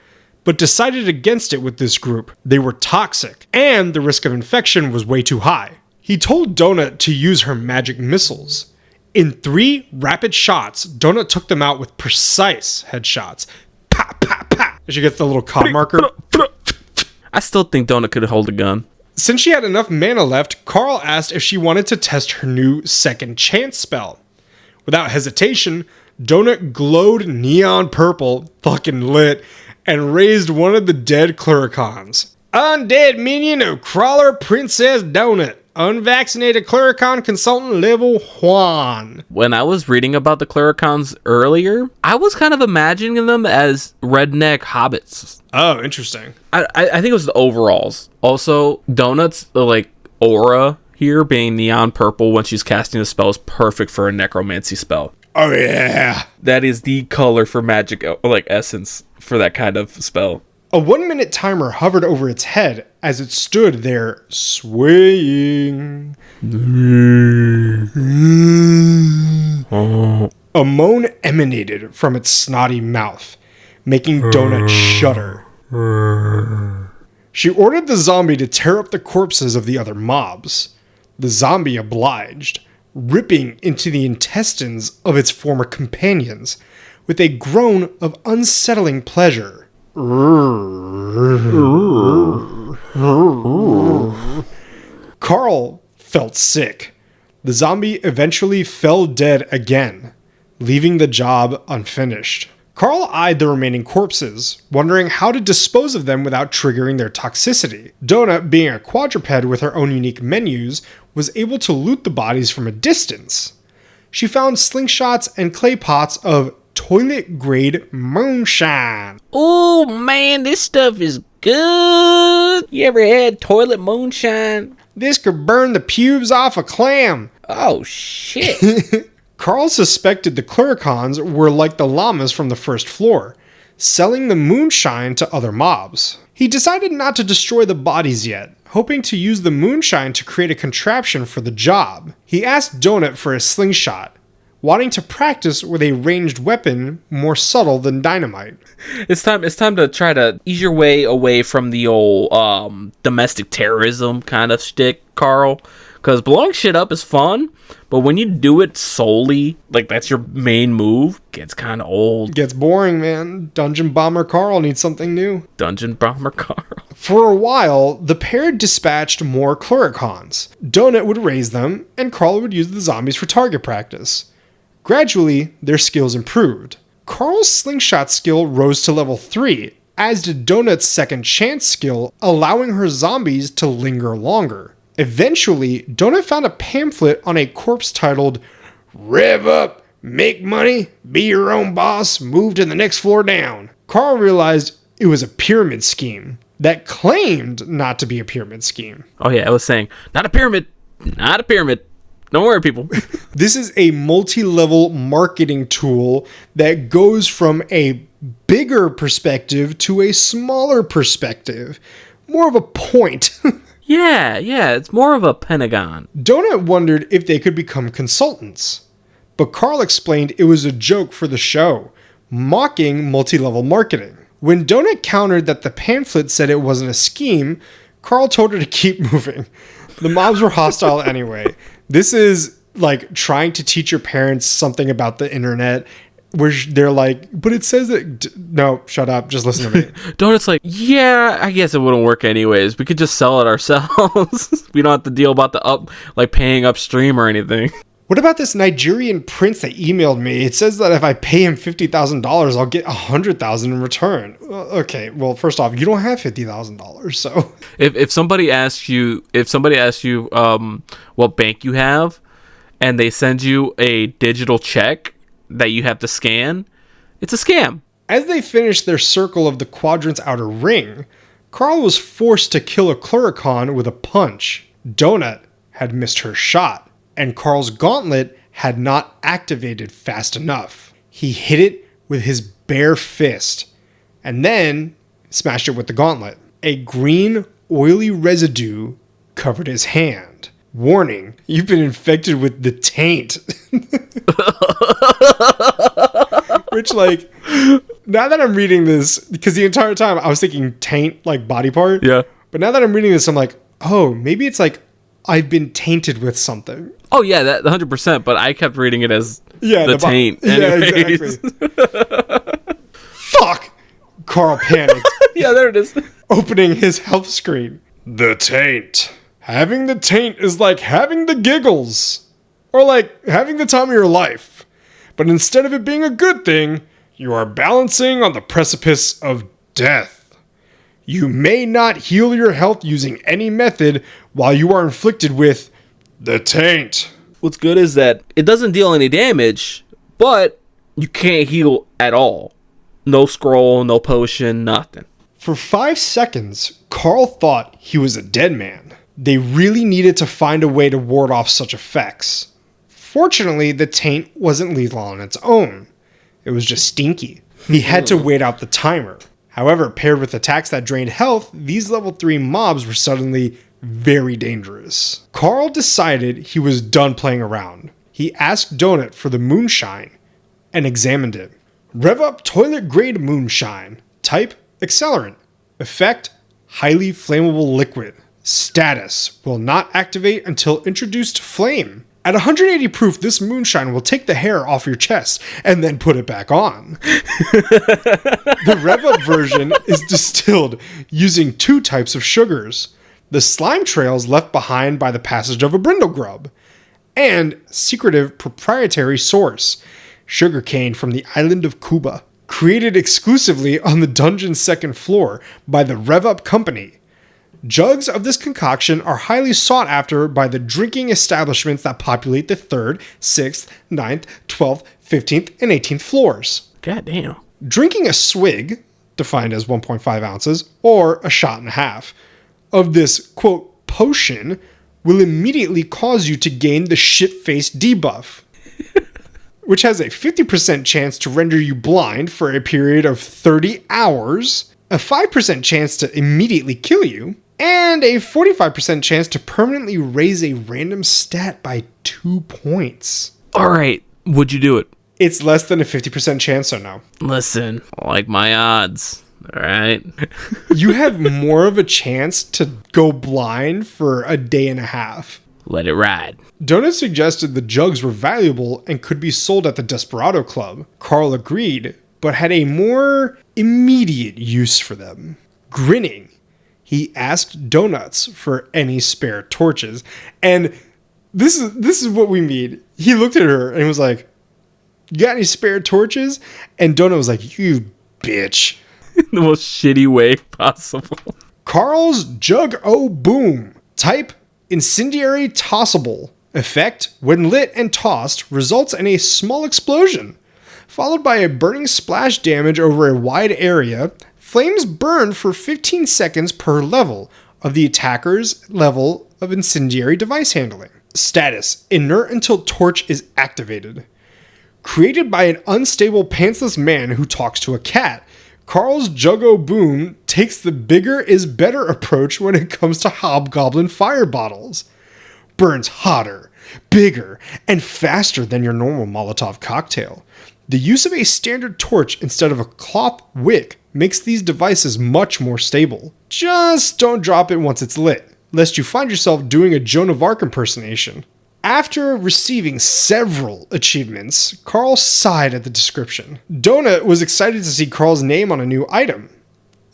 but decided against it with this group. They were toxic, and the risk of infection was way too high. He told Donut to use her magic missiles. In 3 rapid shots, Donut took them out with precise headshots. Pa, pa, pa. And she gets the little cod marker. I still think Donut could hold a gun. Since she had enough mana left, Carl asked if she wanted to test her new second chance spell. Without hesitation, Donut glowed neon purple, fucking lit, and raised one of the dead Cluricons. Undead minion of Crawler Princess Donut. Unvaccinated Cluricon Consultant Level 1. When I was reading about the Cluricons earlier, I was kind of imagining them as redneck hobbits. Oh, interesting. I think it was the overalls. Also, Donut's like aura, here being neon purple when she's casting a spell is perfect for a necromancy spell. Oh, yeah. That is the color for magic, like essence for that kind of spell. A 1-minute timer hovered over its head as it stood there swaying. A moan emanated from its snotty mouth, making Donut shudder. She ordered the zombie to tear up the corpses of the other mobs. The zombie obliged, ripping into the intestines of its former companions with a groan of unsettling pleasure. Carl felt sick. The zombie eventually fell dead again, leaving the job unfinished. Carl eyed the remaining corpses, wondering how to dispose of them without triggering their toxicity. Donut, being a quadruped with her own unique menus, was able to loot the bodies from a distance. She found slingshots and clay pots of toilet-grade moonshine. Oh man, this stuff is good. You ever had toilet moonshine? This could burn the pubes off a clam. Oh shit. Carl suspected the Cluricons were like the llamas from the first floor, selling the moonshine to other mobs. He decided not to destroy the bodies yet, hoping to use the moonshine to create a contraption for the job. He asked Donut for a slingshot, wanting to practice with a ranged weapon more subtle than dynamite. It's time to try to ease your way away from the old domestic terrorism kind of shtick, Carl. Because blowing shit up is fun, but when you do it solely, like that's your main move, gets kind of old. Gets boring, man. Dungeon Bomber Carl needs something new. Dungeon Bomber Carl. For a while, the pair dispatched more Cluricons. Donut would raise them, and Carl would use the zombies for target practice. Gradually, their skills improved. Carl's slingshot skill rose to level 3, as did Donut's second chance skill, allowing her zombies to linger longer. Eventually, Donut found a pamphlet on a corpse titled, "Rev up, make money, be your own boss, move to the next floor down." Carl realized it was a pyramid scheme that claimed not to be a pyramid scheme. Oh yeah, I was saying, not a pyramid. Not a pyramid. Don't worry, people. This is a multi-level marketing tool that goes from a bigger perspective to a smaller perspective. More of a point. Yeah, it's more of a pentagon. Donut wondered if they could become consultants, but Carl explained it was a joke for the show, mocking multi-level marketing. When Donut countered that the pamphlet said it wasn't a scheme, Carl told her to keep moving. The mobs were hostile anyway. This is like trying to teach your parents something about the internet, where they're like, but it says that... No, shut up. Just listen to me. Donut's like, yeah, I guess it wouldn't work anyways. We could just sell it ourselves. We don't have to deal about paying upstream or anything. What about this Nigerian prince that emailed me? It says that if I pay him $50,000, I'll get $100,000 in return. Okay, well, first off, you don't have $50,000, so... If somebody asks you what bank you have, and they send you a digital check that you have to scan, it's a scam. As they finished their circle of the quadrant's outer ring, Carl was forced to kill a Cluricon with a punch. Donut had missed her shot, and Carl's gauntlet had not activated fast enough. He hit it with his bare fist, and then smashed it with the gauntlet. A green, oily residue covered his hand. Warning, you've been infected with the taint. Which, like, now that I'm reading this, because the entire time I was thinking taint, like body part. Yeah. But now that I'm reading this, I'm like, oh, maybe it's like I've been tainted with something. Oh, yeah, that 100%, but I kept reading it as the taint. Yeah, exactly. Fuck! Carl panicked. Yeah, there it is. Opening his health screen. The taint. Having the taint is like having the giggles. Or like having the time of your life. But instead of it being a good thing, you are balancing on the precipice of death. You may not heal your health using any method while you are inflicted with the taint. What's good is that it doesn't deal any damage, but you can't heal at all. No scroll, no potion, nothing. For 5 seconds, Carl thought he was a dead man. They really needed to find a way to ward off such effects. Fortunately, the taint wasn't lethal on its own. It was just stinky. He had to wait out the timer. However, paired with attacks that drained health, these level 3 mobs were suddenly very dangerous. Carl decided he was done playing around. He asked Donut for the moonshine and examined it. Rev up toilet grade moonshine. Type accelerant. Effect highly flammable liquid. Status will not activate until introduced to flame. At 180 proof, this moonshine will take the hair off your chest and then put it back on. The Rev Up version is distilled using 2 types of sugars. The slime trails left behind by the passage of a brindle grub. And secretive proprietary source, sugarcane from the island of Cuba. Created exclusively on the dungeon's 2nd floor by the Rev Up Company. Jugs of this concoction are highly sought after by the drinking establishments that populate the 3rd, 6th, 9th, 12th, 15th, and 18th floors. God damn. Drinking a swig, defined as 1.5 ounces, or a shot and a half, of this, quote, potion will immediately cause you to gain the shit-faced debuff, which has a 50% chance to render you blind for a period of 30 hours, a 5% chance to immediately kill you, and a 45% chance to permanently raise a random stat by 2 points. All right, would you do it? It's less than a 50% chance, so no. Listen, I like my odds. All right. You have more of a chance to go blind for a day and a half. Let it ride. Donut suggested the jugs were valuable and could be sold at the Desperado Club. Carl agreed, but had a more immediate use for them. Grinning, he asked Donuts for any spare torches. And this is what we mean. He looked at her and was like, "You got any spare torches?" And Donut was like, "You bitch." The most shitty way possible. Carl's Jug-O-Boom. Type incendiary tossable. Effect, when lit and tossed, results in a small explosion. Followed by a burning splash damage over a wide area. Flames burn for 15 seconds per level of the attacker's level of incendiary device handling. Status, inert until torch is activated. Created by an unstable pantsless man who talks to a cat, Carl's Jug-O-Boom takes the bigger is better approach when it comes to hobgoblin fire bottles. Burns hotter, bigger, and faster than your normal Molotov cocktail. The use of a standard torch instead of a cloth wick makes these devices much more stable. Just don't drop it once it's lit, lest you find yourself doing a Joan of Arc impersonation. After receiving several achievements, Carl sighed at the description. Donut was excited to see Carl's name on a new item.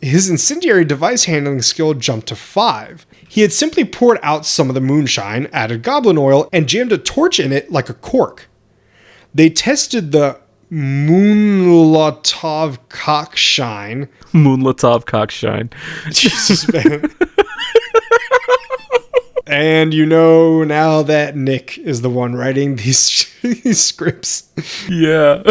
His incendiary device handling skill jumped to 5. He had simply poured out some of the moonshine, added goblin oil, and jammed a torch in it like a cork. They tested the Moonlatov Cockshine. Moonlatov Cockshine. Jesus, man. And you know now that Nick is the one writing these scripts. Yeah.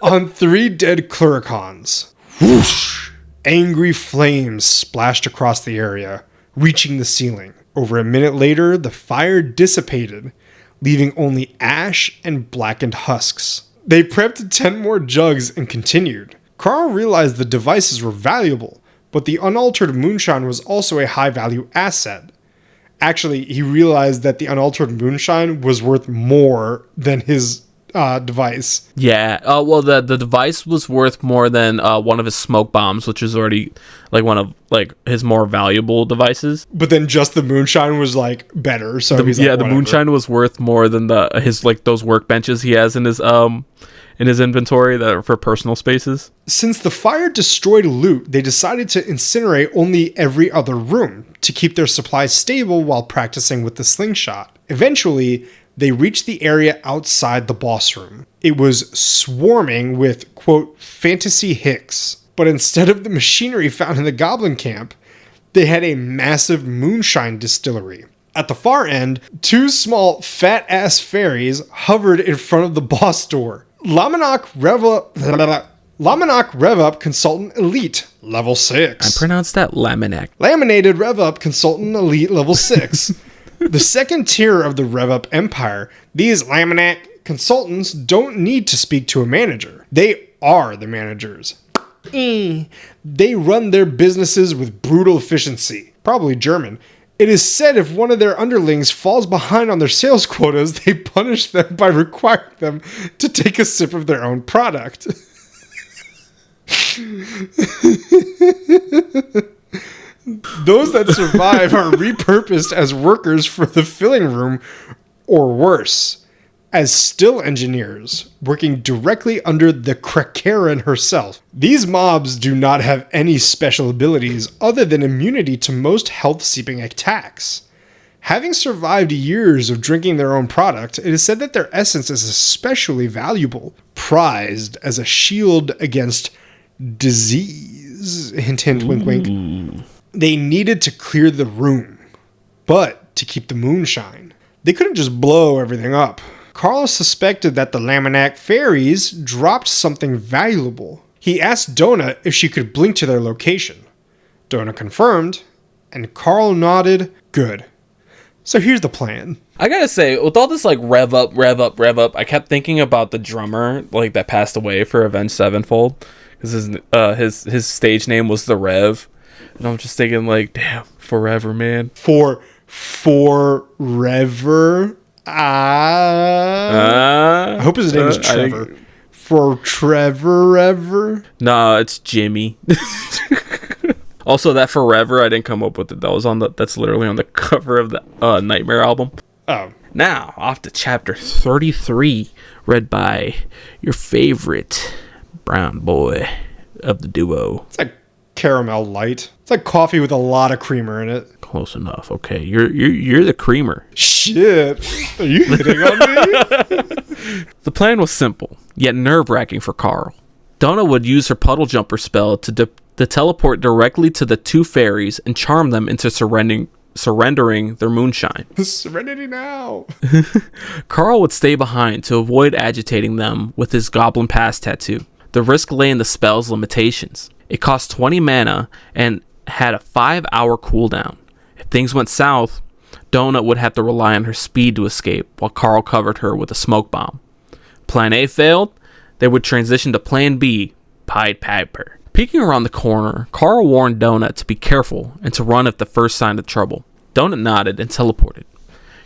On 3 dead Cluricons. Whoosh! Angry flames splashed across the area, reaching the ceiling. Over a minute later, the fire dissipated, leaving only ash and blackened husks. They prepped 10 more jugs and continued. Carl realized the devices were valuable, but the unaltered moonshine was also a high-value asset. Actually, he realized that the unaltered moonshine was worth more than his device. Yeah. Well, the device was worth more than one of his smoke bombs, which is already like one of like his more valuable devices. But then just the moonshine was like better. So he's like, the moonshine was worth more than his like those workbenches he has in his inventory that are for personal spaces. Since the fire destroyed loot, they decided to incinerate only every other room to keep their supplies stable while practicing with the slingshot. Eventually, they reached the area outside the boss room. It was swarming with, quote, fantasy hicks. But instead of the machinery found in the goblin camp, they had a massive moonshine distillery. At the far end, 2 small fat-ass fairies hovered in front of the boss door. Lamanok Laminac Rev Up Consultant Elite, level 6. I pronounced that Laminac. Laminated Rev Up Consultant Elite, level 6. The second tier of the Rev Up Empire, these Laminac consultants don't need to speak to a manager. They are the managers. They run their businesses with brutal efficiency. Probably German. It is said if one of their underlings falls behind on their sales quotas, they punish them by requiring them to take a sip of their own product. Those that survive are repurposed as workers for the filling room, or worse, as still engineers, working directly under the Krakerin herself. These mobs do not have any special abilities other than immunity to most health-seeping attacks. Having survived years of drinking their own product, it is said that their essence is especially valuable, prized as a shield against disease. Hint, hint, wink, wink. They needed to clear the room, but to keep the moonshine. They couldn't just blow everything up. Carl suspected that the Laminac fairies dropped something valuable. He asked Donut if she could blink to their location. Donut confirmed, and Carl nodded, good. So here's the plan. I gotta say, with all this like rev up, I kept thinking about the drummer like that passed away for Avenged Sevenfold, because his stage name was the Rev, and I'm just thinking like, damn, forever, man. Forever. I hope his name is Trevor. For Trevor ever? No, it's Jimmy. Also, that Forever, I didn't come up with it. That's literally on the cover of the Nightmare album. Oh. Now, off to chapter 33, read by your favorite brown boy of the duo. It's like caramel light. It's like coffee with a lot of creamer in it. Close enough. Okay, you're the creamer. Shit. Are you hitting on me? The plan was simple, yet nerve-wracking for Carl. Donna would use her puddle jumper spell to teleport directly to the two fairies and charm them into surrendering their moonshine. Serenity now. Carl would stay behind to avoid agitating them with his Goblin Pass tattoo. The risk lay in the spell's limitations. It cost 20 mana and had a 5-hour cooldown. If things went south, Donut would have to rely on her speed to escape, while Carl covered her with a smoke bomb. Plan A failed, they would transition to Plan B, Pied Piper. Peeking around the corner, Carl warned Donut to be careful and to run at the first sign of trouble. Donut nodded and teleported.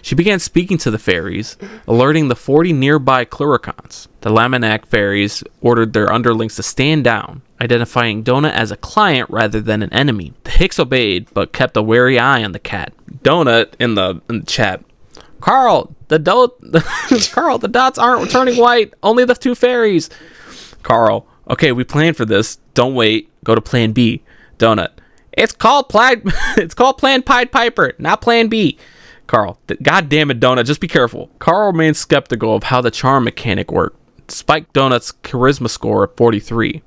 She began speaking to the fairies, alerting the 40 nearby Cluricons. The Laminac fairies ordered their underlings to stand down, identifying Donut as a client rather than an enemy. The Hicks obeyed, but kept a wary eye on the cat. Donut, in the chat, Carl, the dots aren't returning white, only the two fairies. Carl, okay, we planned for this. Don't wait. Go to Plan B. Donut, it's called Plan Pied Piper, not Plan B. Carl, God damn it, Donut, just be careful. Carl remained skeptical of how the charm mechanic worked, despite Donut's charisma score of 43.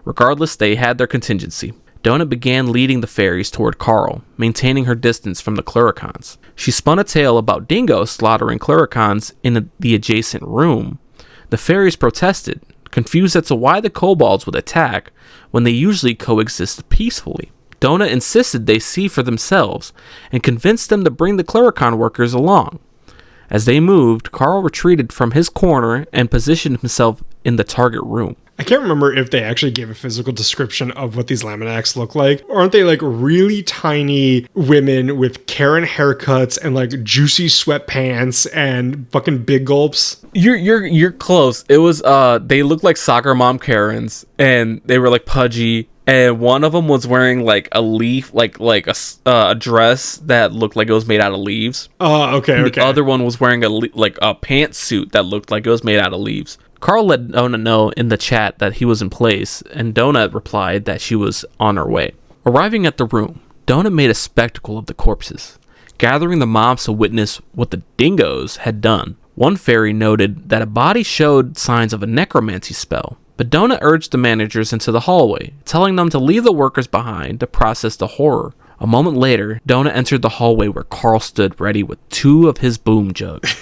Regardless, they had their contingency. Donut began leading the fairies toward Carl, maintaining her distance from the Cluricons. She spun a tale about Dingo slaughtering Cluricons in the adjacent room. The fairies protested, confused as to why the kobolds would attack when they usually coexist peacefully. Donut insisted they see for themselves and convinced them to bring the Cluricon workers along. As they moved, Carl retreated from his corner and positioned himself in the target room. I can't remember if they actually gave a physical description of what these Laminacs look like. Or aren't they like really tiny women with Karen haircuts and like juicy sweatpants and fucking big gulps? You're close. It was they looked like soccer mom Karens, and they were like pudgy. And one of them was wearing like a leaf, like a dress that looked like it was made out of leaves. Okay. The other one was wearing a pantsuit that looked like it was made out of leaves. Carl let Donut know in the chat that he was in place, and Donut replied that she was on her way. Arriving at the room, Donut made a spectacle of the corpses, gathering the mobs to witness what the dingoes had done. One fairy noted that a body showed signs of a necromancy spell, but Donut urged the managers into the hallway, telling them to leave the workers behind to process the horror. A moment later, Donut entered the hallway where Carl stood ready with 2 of his boom jugs.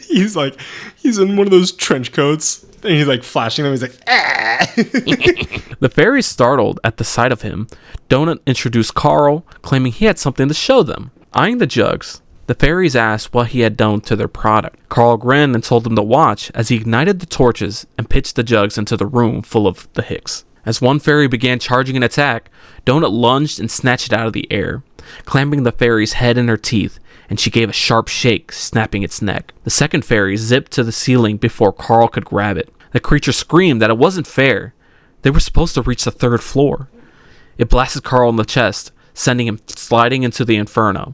He's in one of those trench coats, and he's like flashing them. He's like, ah. The fairies, startled at the sight of him, Donut introduced Carl, claiming he had something to show them. Eyeing the jugs, the fairies asked what he had done to their product. Carl grinned and told them to watch as he ignited the torches and pitched the jugs into the room full of the Hicks. As one fairy began charging an attack, Donut lunged and snatched it out of the air, clamping the fairy's head in her teeth, and she gave a sharp shake, snapping its neck. The second fairy zipped to the ceiling before Carl could grab it. The creature screamed that it wasn't fair. They were supposed to reach the 3rd floor. It blasted Carl in the chest, sending him sliding into the inferno.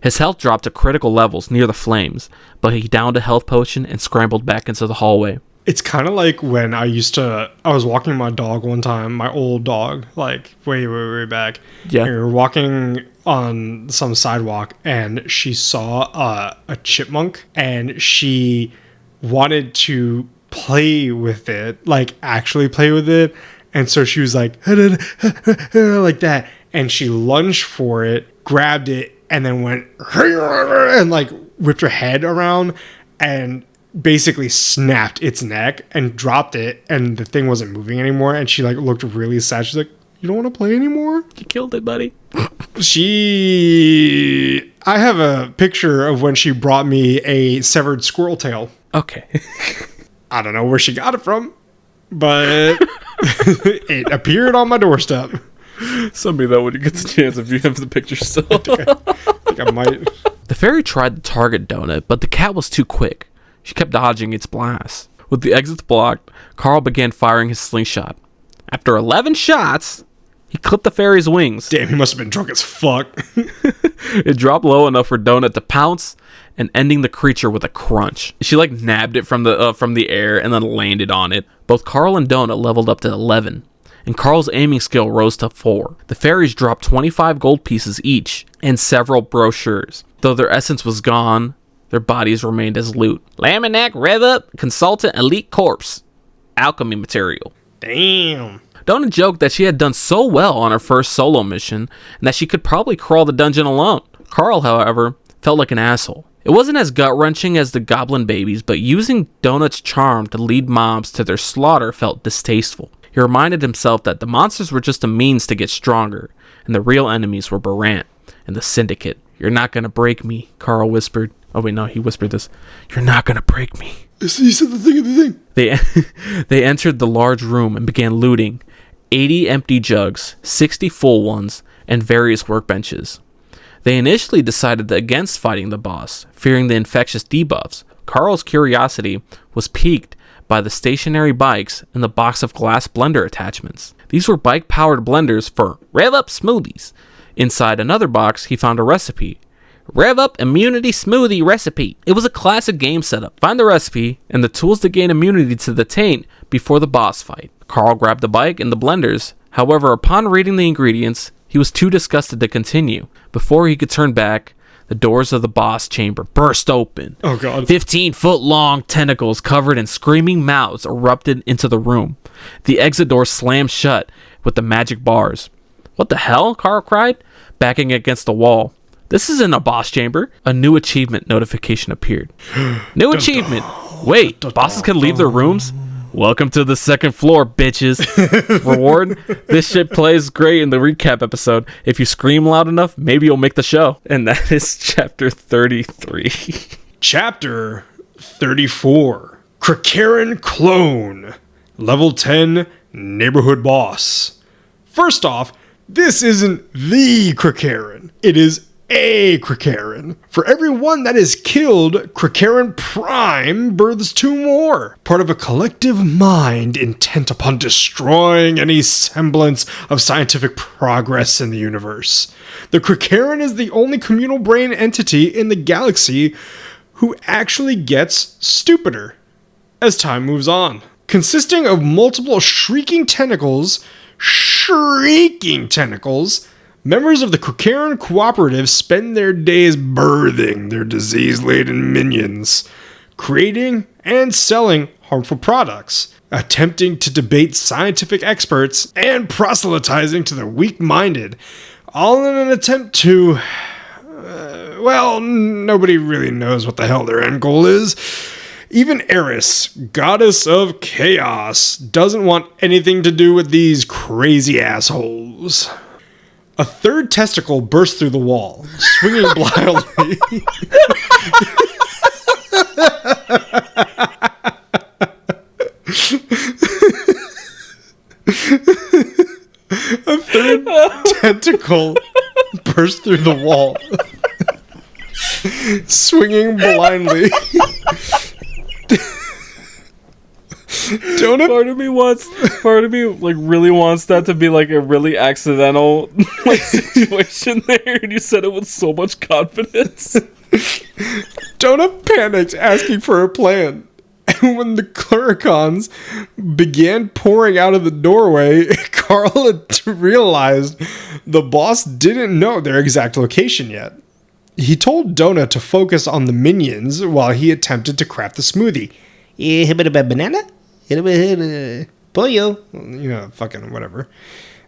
His health dropped to critical levels near the flames, but he downed a health potion and scrambled back into the hallway. It's kind of like when I was walking my dog one time, my old dog, like way back. Yeah. And we were walking on some sidewalk and she saw a chipmunk and she wanted to play with it, like actually play with it. And so she was like, like that. And she lunged for it, grabbed it, and then went and like whipped her head around and basically snapped its neck and dropped it, and the thing wasn't moving anymore, and she like looked really sad. She's like, you don't want to play anymore? You killed it, buddy. I have a picture of when she brought me a severed squirrel tail. Okay. I don't know where she got it from, but it appeared on my doorstep. Send me that when you get the chance if you have the picture still. I think I might. The fairy tried to target Donut, but the cat was too quick. She kept dodging its blasts. With the exits blocked, Carl began firing his slingshot. After 11 shots, he clipped the fairy's wings. Damn, he must have been drunk as fuck. It dropped low enough for Donut to pounce, and ending the creature with a crunch. She like nabbed it from the air and then landed on it. Both Carl and Donut leveled up to 11, and Carl's aiming skill rose to 4. The fairies dropped 25 gold pieces each and several brochures. Though their essence was gone, their bodies remained as loot. Laminac, Rev Up, Consultant, Elite Corpse. Alchemy material. Damn. Donut joked that she had done so well on her first solo mission, and that she could probably crawl the dungeon alone. Carl, however, felt like an asshole. It wasn't as gut-wrenching as the goblin babies, but using Donut's charm to lead mobs to their slaughter felt distasteful. He reminded himself that the monsters were just a means to get stronger, and the real enemies were Barant and the Syndicate. You're not gonna break me, Carl whispered. Oh wait, no, he whispered this. You're not gonna break me. He said the thing. They entered the large room and began looting 80 empty jugs, 60 full ones, and various workbenches. They initially decided against fighting the boss, fearing the infectious debuffs. Carl's curiosity was piqued by the stationary bikes and the box of glass blender attachments. These were bike-powered blenders for Rev Up smoothies. Inside another box, he found a recipe. Rev Up Immunity Smoothie Recipe. It was a classic game setup. Find the recipe and the tools to gain immunity to the taint before the boss fight. Carl grabbed the bike and the blenders. However, upon reading the ingredients, he was too disgusted to continue. Before he could turn back, the doors of the boss chamber burst open. Oh god. 15-foot-long tentacles covered in screaming mouths erupted into the room. The exit door slammed shut with the magic bars. What the hell? Carl cried, backing against the wall. This isn't a boss chamber. A new achievement notification appeared. New achievement. Wait, bosses can leave their rooms? Welcome to the 2nd floor, bitches. Reward. This shit plays great in the recap episode. If you scream loud enough, maybe you'll make the show. And that is chapter 33. Chapter 34. Krakarin Clone. Level 10 Neighborhood Boss. First off, this isn't the Krakarin. It is a Krakarin. For every one that is killed, Krakarin Prime births 2 more. Part of a collective mind intent upon destroying any semblance of scientific progress in the universe. The Krakarin is the only communal brain entity in the galaxy who actually gets stupider as time moves on. Consisting of multiple shrieking tentacles, members of the Krakarin Cooperative spend their days birthing their disease-laden minions, creating and selling harmful products, attempting to debate scientific experts, and proselytizing to the weak-minded, all in an attempt to... nobody really knows what the hell their end goal is. Even Eris, goddess of chaos, doesn't want anything to do with these crazy assholes. A third testicle burst through the wall, swinging blindly. A third tentacle burst through the wall, swinging blindly. Part of me like really wants that to be like a really accidental like situation there, and you said it with so much confidence. Donut panicked, asking for a plan. And when the Cluricons began pouring out of the doorway, Carl had realized the boss didn't know their exact location yet. He told Donut to focus on the minions while he attempted to craft the smoothie. A bit of a banana? A bit of pollo? You know, fucking whatever.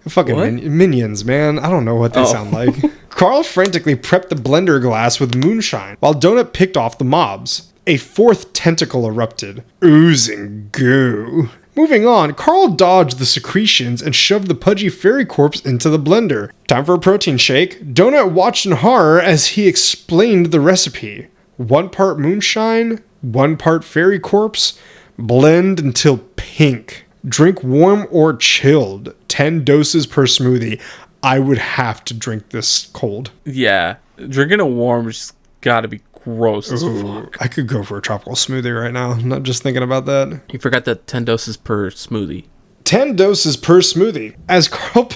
Fucking minions, man. I don't know what they sound like. Carl frantically prepped the blender glass with moonshine while Donut picked off the mobs. A fourth tentacle erupted, oozing goo. Moving on, Carl dodged the secretions and shoved the pudgy fairy corpse into the blender. Time for a protein shake. Donut watched in horror as he explained the recipe. 1 part moonshine, 1 part fairy corpse, blend until pink. Drink warm or chilled. 10 doses per smoothie. I would have to drink this cold. Yeah, drinking it warm just gotta be gross as fuck. I could go for a tropical smoothie right now. I'm not just thinking about that. You forgot that 10 doses per smoothie. 10 doses per smoothie. As Carl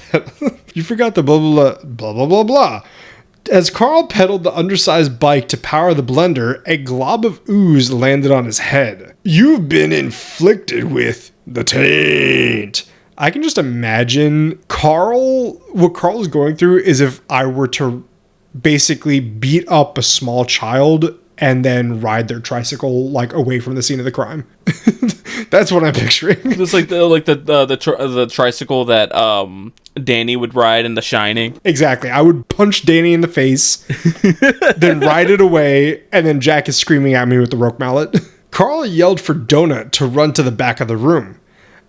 you forgot the blah, blah, blah, blah, blah, blah. As Carl pedaled the undersized bike to power the blender, a glob of ooze landed on his head. You've been inflicted with the taint. I can just imagine what Carl is going through is if I were to basically beat up a small child and then ride their tricycle like away from the scene of the crime. That's what I'm picturing. It's like the tricycle that Danny would ride in The Shining. Exactly. I would punch Danny in the face, then ride it away, and then Jack is screaming at me with the rope mallet. Carl yelled for Donut to run to the back of the room.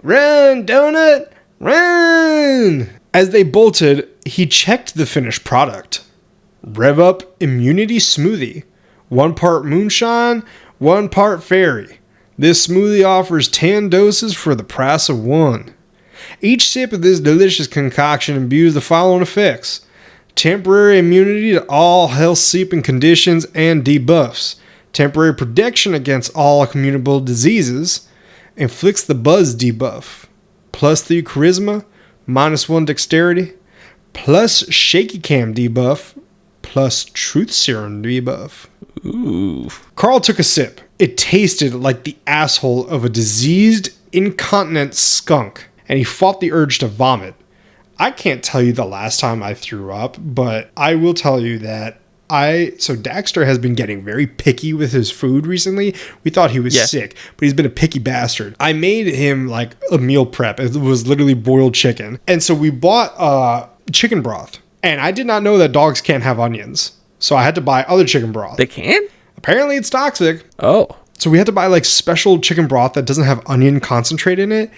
Run, Donut! Run! As they bolted, he checked the finished product. Rev Up Immunity Smoothie. 1 part moonshine, 1 part fairy. This smoothie offers 10 doses for the price of 1. Each sip of this delicious concoction imbues the following effects. Temporary immunity to all health-seeping conditions and debuffs. Temporary protection against all communicable diseases. Inflicts the buzz debuff. +3 charisma, -1 dexterity. Plus shaky cam debuff. Plus truth serum debuff. Ooh. Carl took a sip. It tasted like the asshole of a diseased, incontinent skunk, and he fought the urge to vomit. I can't tell you the last time I threw up, but I will tell you that so Daxter has been getting very picky with his food recently. We thought he was sick, but he's been a picky bastard. I made him like a meal prep. It was literally boiled chicken. And so we bought chicken broth. And I did not know that dogs can't have onions. So I had to buy other chicken broth. They can? Apparently it's toxic. Oh. So we had to buy like special chicken broth that doesn't have onion concentrate in it.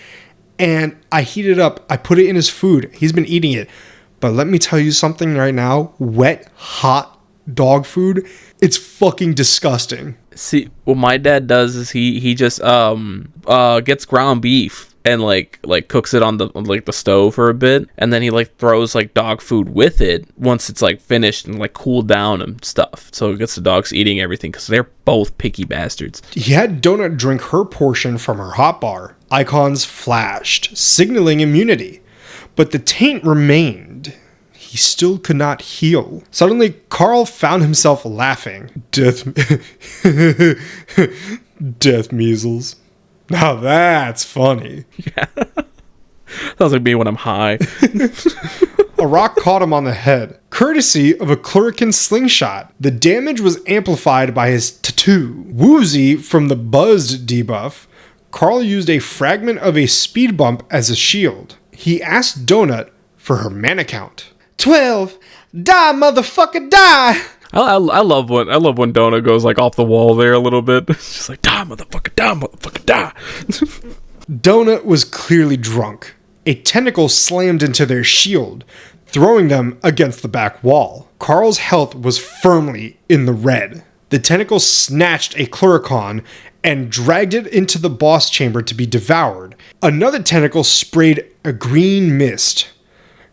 And I heated it up. I put it in his food. He's been eating it. But let me tell you something right now. Wet, hot dog food. It's fucking disgusting. See, what my dad does is he just gets ground beef and like cooks it on the stove for a bit, and then he like throws like dog food with it once it's like finished and like cooled down and stuff, so it gets the dogs eating everything because they're both picky bastards. He had Donut drink her portion from her hot bar. Icons flashed, signaling immunity, but the taint remained. He still could not heal. Suddenly, Carl found himself laughing. Death measles. Now that's funny. Yeah. Sounds like me when I'm high. A rock caught him on the head, courtesy of a Clurican slingshot. The damage was amplified by his tattoo. Woozy from the buzzed debuff, Carl used a fragment of a speed bump as a shield. He asked Donut for her mana count. 12. Die, motherfucker, die! I love when Donut goes like off the wall there a little bit. It's just like, die, motherfucker, die. Donut was clearly drunk. A tentacle slammed into their shield, throwing them against the back wall. Carl's health was firmly in the red. The tentacle snatched a Cluricon and dragged it into the boss chamber to be devoured. Another tentacle sprayed a green mist.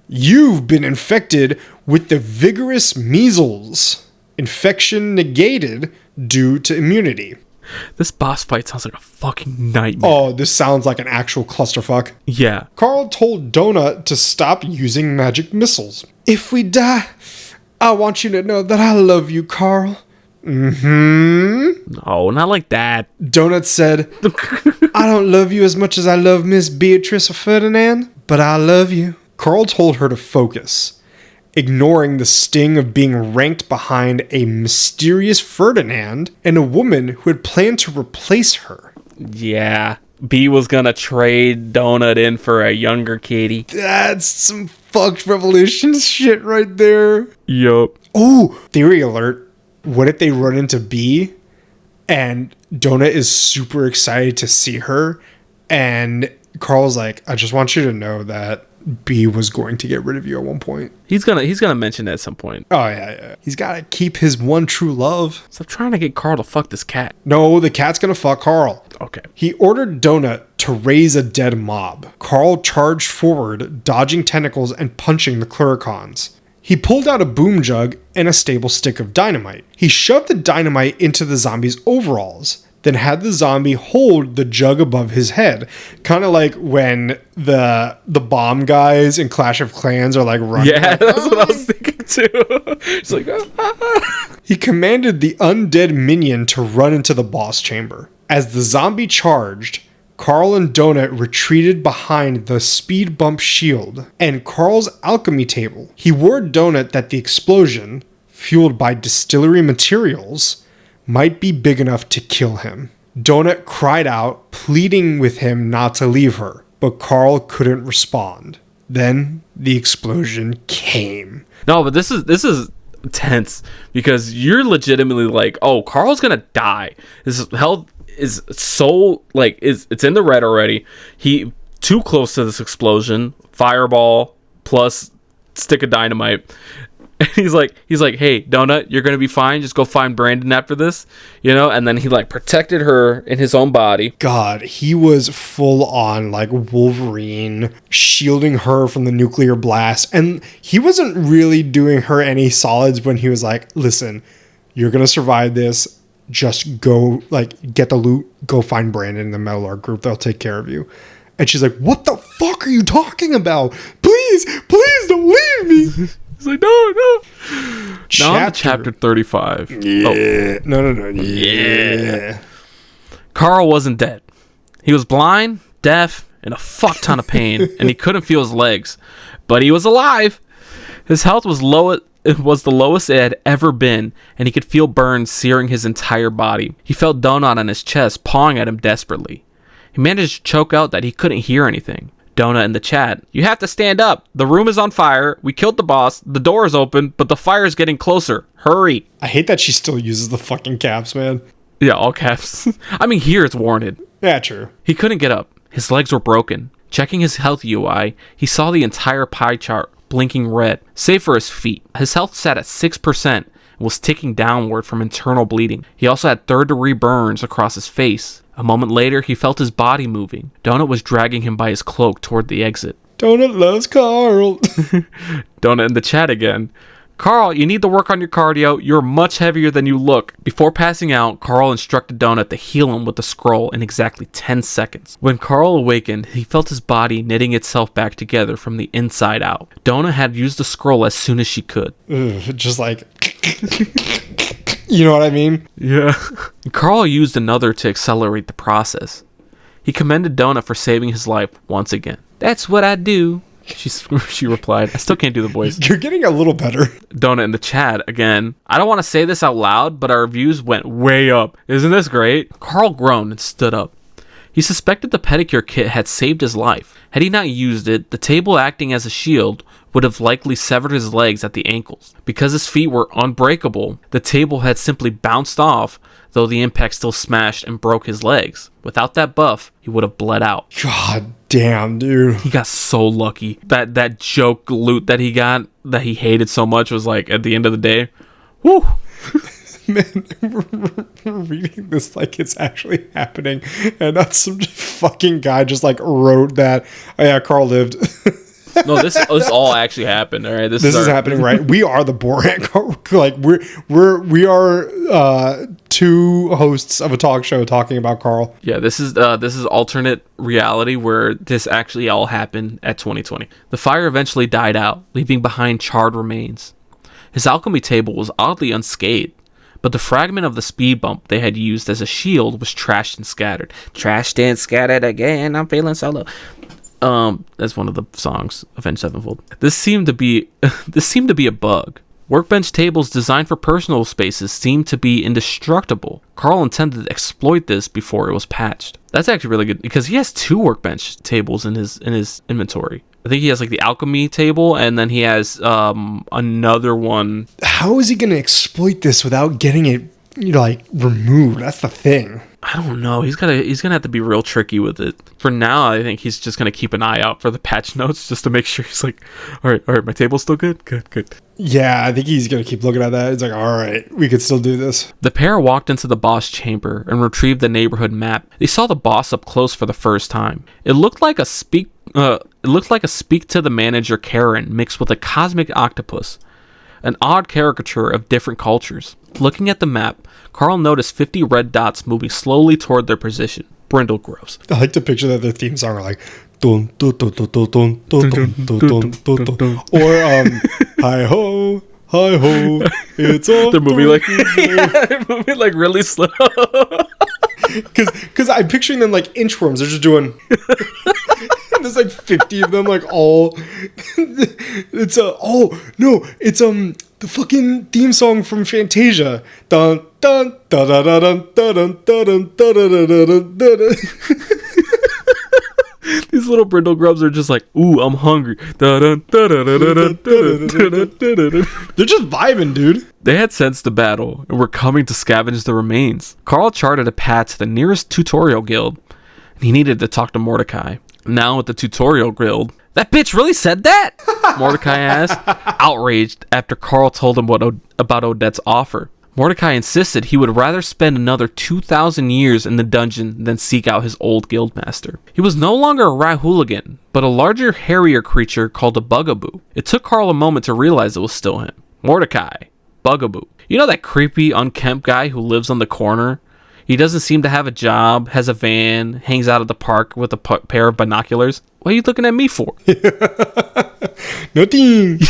You've been infected with the vigorous measles. Infection negated due to immunity. This boss fight sounds like a fucking nightmare. Oh, this sounds like an actual clusterfuck. Yeah. Carl told Donut to stop using magic missiles. If we die, I want you to know that I love you, Carl. No, not like that. Donut said, I don't love you as much as I love Miss Beatrice or Ferdinand, but I love you. Carl told her to focus, ignoring the sting of being ranked behind a mysterious Ferdinand and a woman who had planned to replace her. Yeah. B was gonna trade Donut in for a younger kitty. That's some fucked revolution shit right there. Yup. Oh, theory alert. What if they run into B and Donut is super excited to see her and Carl's like, I just want you to know that B was going to get rid of you at one point. He's gonna mention that at some point. Oh, yeah. He's got to keep his one true love. Stop trying to get Carl to fuck this cat. No, the cat's going to fuck Carl. Okay. He ordered Donut to raise a dead mob. Carl charged forward, dodging tentacles and punching the Cluricons. He pulled out a boom jug and a stable stick of dynamite. He shoved the dynamite into the zombie's overalls, then had the zombie hold the jug above his head. Kind of like when the bomb guys in Clash of Clans are like running. Yeah, like, that's what I was thinking too. It's like, He commanded the undead minion to run into the boss chamber. As the zombie charged, Carl and Donut retreated behind the speed bump shield and Carl's alchemy table. He warned Donut that the explosion, fueled by distillery materials, might be big enough to kill him. Donut cried out, pleading with him not to leave her, but Carl couldn't respond. Then the explosion came. No, but this is tense because you're legitimately like, oh, Carl's gonna die. His health is so like it's in the red already. He too close to this explosion. Fireball plus stick of dynamite. And he's like, hey, Donut, you're gonna be fine. Just go find Brandon after this, And then he like protected her in his own body. God, he was full on like Wolverine, shielding her from the nuclear blast, and he wasn't really doing her any solids when he was like, listen, you're gonna survive this. Just go, like, get the loot, go find Brandon in the Metal Art group. They'll take care of you. And she's like, what the fuck are you talking about? Please don't leave me. He's like, no. Now on to chapter 35. Yeah. Oh. No. Yeah. Carl wasn't dead. He was blind, deaf, in a fuck ton of pain, and he couldn't feel his legs. But he was alive. His health was low. It was the lowest it had ever been, and he could feel burns searing his entire body. He felt Donut on his chest, pawing at him desperately. He managed to choke out that he couldn't hear anything. Donut in the chat, you have to stand up. The room is on fire. We killed the boss. The door is open, but the fire is getting closer. Hurry. I hate that she still uses the fucking caps, man. Yeah, all caps. I mean, here it's warranted. Yeah, true. He couldn't get up. His legs were broken. Checking his health UI, he saw the entire pie chart blinking red, save for his feet. His health sat at 6% and was ticking downward from internal bleeding. He also had third-degree burns across his face. A moment later, he felt his body moving. Donut was dragging him by his cloak toward the exit. Donut loves Carl. Donut in the chat again. Carl, you need to work on your cardio. You're much heavier than you look. Before passing out, Carl instructed Donut to heal him with the scroll in exactly 10 seconds. When Carl awakened, he felt his body knitting itself back together from the inside out. Donut had used the scroll as soon as she could. Just like... You know what I mean? Yeah. Carl used another to accelerate the process. He commended Donut for saving his life once again. That's what I do. She replied. I still can't do the voice. You're getting a little better. Donut in the chat again. I don't want to say this out loud, but our reviews went way up. Isn't this great? Carl groaned and stood up. He suspected the pedicure kit had saved his life. Had he not used it, the table acting as a shield would have likely severed his legs at the ankles. Because his feet were unbreakable, the table had simply bounced off, though the impact still smashed and broke his legs. Without that buff, he would have bled out. God damn, dude. He got so lucky. That joke loot that he got, that he hated so much, was like, at the end of the day, whew. Man, we're reading this like it's actually happening, and not some fucking guy just like wrote that. Oh yeah, Carl lived. No, this all actually happened. All right, This is happening, right? We are the Borat. Like we are two hosts of a talk show talking about Carl. Yeah, this is alternate reality where this actually all happened at 2020. The fire eventually died out, leaving behind charred remains. His alchemy table was oddly unscathed, but the fragment of the speed bump they had used as a shield was trashed and scattered. Trashed and scattered again, I'm feeling so low. That's one of the songs, Avenged Sevenfold. This seemed to be a bug. Workbench tables designed for personal spaces seemed to be indestructible. Carl intended to exploit this before it was patched. That's actually really good, because he has 2 workbench tables in his inventory. I think he has like the alchemy table, and then he has another one. How is he going to exploit this without getting it, like, removed? That's the thing. I don't know. He's gonna have to be real tricky with it. For now, I think he's just gonna keep an eye out for the patch notes just to make sure he's like, all right, my table's still good. Good. Yeah, I think he's gonna keep looking at that. It's like, all right, we could still do this. The pair walked into the boss chamber and retrieved the neighborhood map. They saw the boss up close for the first time. It looked like a speak to the manager Karen mixed with a cosmic octopus, an odd caricature of different cultures. Looking at the map, Carl noticed 50 red dots moving slowly toward their position. Brindle grows. I like to picture that their theme song are like dun dun dun dun dun dun dun dun dun dun dun, or hi ho, it's all. They're moving like they're moving like really slow. Because I'm picturing them like inchworms. They're just doing. There's like 50 of them, like all. It's it's the fucking theme song from Fantasia. Dun dun dun dun dun dun dun dun dun dun dun. These little brindle grubs are just like, ooh, I'm hungry. They're just vibing, dude. They had sensed the battle and were coming to scavenge the remains. Carl charted a path to the nearest tutorial guild, and he needed to talk to Mordecai. Now at the tutorial guild, that bitch really said that? Mordecai asked, outraged after Carl told him about Odette's offer. Mordecai insisted he would rather spend another 2,000 years in the dungeon than seek out his old guildmaster. He was no longer a rat hooligan, but a larger, hairier creature called a bugaboo. It took Carl a moment to realize it was still him. Mordecai. Bugaboo. You know that creepy, unkempt guy who lives on the corner? He doesn't seem to have a job, has a van, hangs out at the park with a pair of binoculars. What are you looking at me for? Nothing.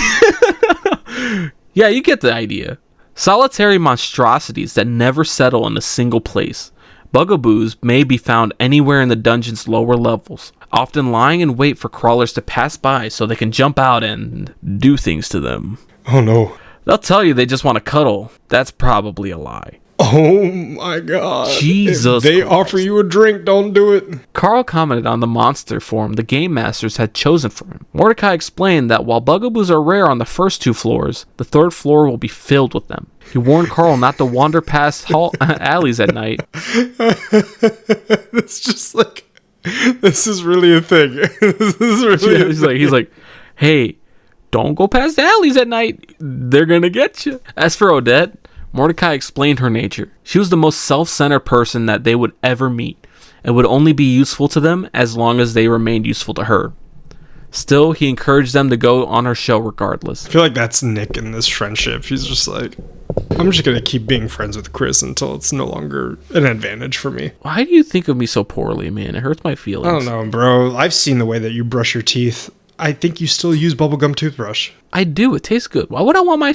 Yeah, you get the idea. Solitary monstrosities that never settle in a single place. Bugaboos may be found anywhere in the dungeon's lower levels, often lying in wait for crawlers to pass by so they can jump out and do things to them. Oh no. They'll tell you they just want to cuddle. That's probably a lie. Oh my god. Jesus If they Christ. offer you a drink, don't do it. Carl commented on the monster form the game masters had chosen for him. Mordecai explained that while bugaboos are rare on the first 2 floors, the 3rd floor will be filled with them. He warned Carl not to wander past alleys at night. It's just like, this is really a thing. This is really a thing. He's like, hey, don't go past the alleys at night. They're gonna get you. As for Odette, Mordecai explained her nature. She was the most self-centered person that they would ever meet, and would only be useful to them as long as they remained useful to her. Still, he encouraged them to go on her show regardless. I feel like that's Nick in this friendship. He's just like, I'm just going to keep being friends with Chris until it's no longer an advantage for me. Why do you think of me so poorly, man? It hurts my feelings. I don't know, bro. I've seen the way that you brush your teeth. I think you still use bubblegum toothbrush. I do. It tastes good. Why would I want my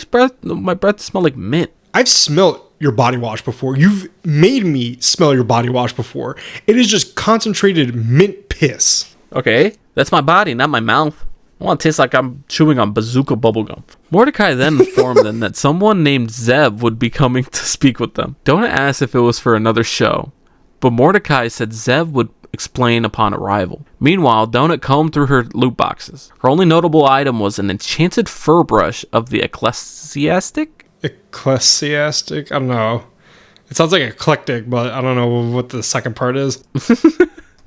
breath to smell like mint? I've smelled your body wash before. You've made me smell your body wash before. It is just concentrated mint piss. Okay, that's my body, not my mouth. I want to taste like I'm chewing on bazooka bubblegum. Mordecai then informed them that someone named Zeb would be coming to speak with them. Donut asked if it was for another show, but Mordecai said Zeb would explain upon arrival. Meanwhile, Donut combed through her loot boxes. Her only notable item was an enchanted fur brush of the ecclesiastic? Ecclesiastic? I don't know. It sounds like eclectic, but I don't know what the second part is.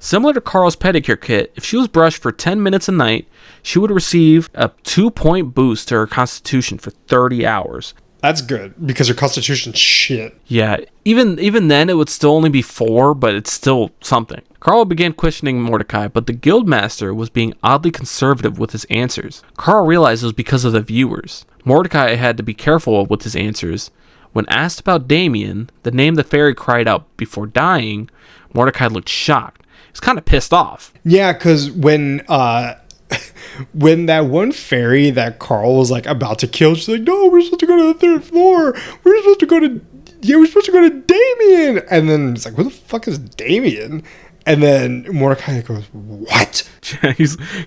Similar to Carl's pedicure kit, if she was brushed for 10 minutes a night, she would receive a 2-point boost to her constitution for 30 hours. That's good, because her constitution's shit. Yeah, even then it would still only be 4, but it's still something. Carl began questioning Mordecai, but the guildmaster was being oddly conservative with his answers. Carl realized it was because of the viewers. Mordecai had to be careful with his answers. When asked about Damien, the name the fairy cried out before dying, Mordecai looked shocked. He was kind of pissed off. Yeah, because when that one fairy that Carl was like about to kill, she's like, no, we're supposed to go to the 3rd floor. We're supposed to go to Damien. And then it's like, who the fuck is Damien? And then Mordecai goes, what?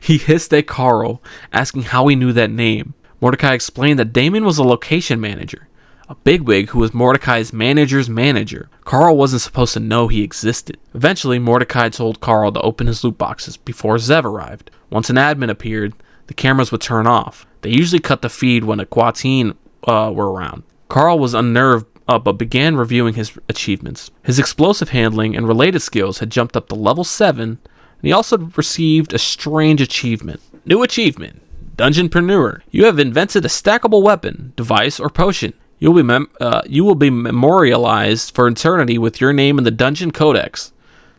He hissed at Carl, asking how he knew that name. Mordecai explained that Damien was a location manager, a bigwig who was Mordecai's manager's manager. Carl wasn't supposed to know he existed. Eventually, Mordecai told Carl to open his loot boxes before Zev arrived. Once an admin appeared, the cameras would turn off. They usually cut the feed when a Quateen were around. Carl was unnerved, but began reviewing his achievements. His explosive handling and related skills had jumped up to level 7, and he also received a strange achievement. New achievement, Dungeonpreneur. You have invented a stackable weapon, device, or potion. You will be memorialized for eternity with your name in the Dungeon Codex.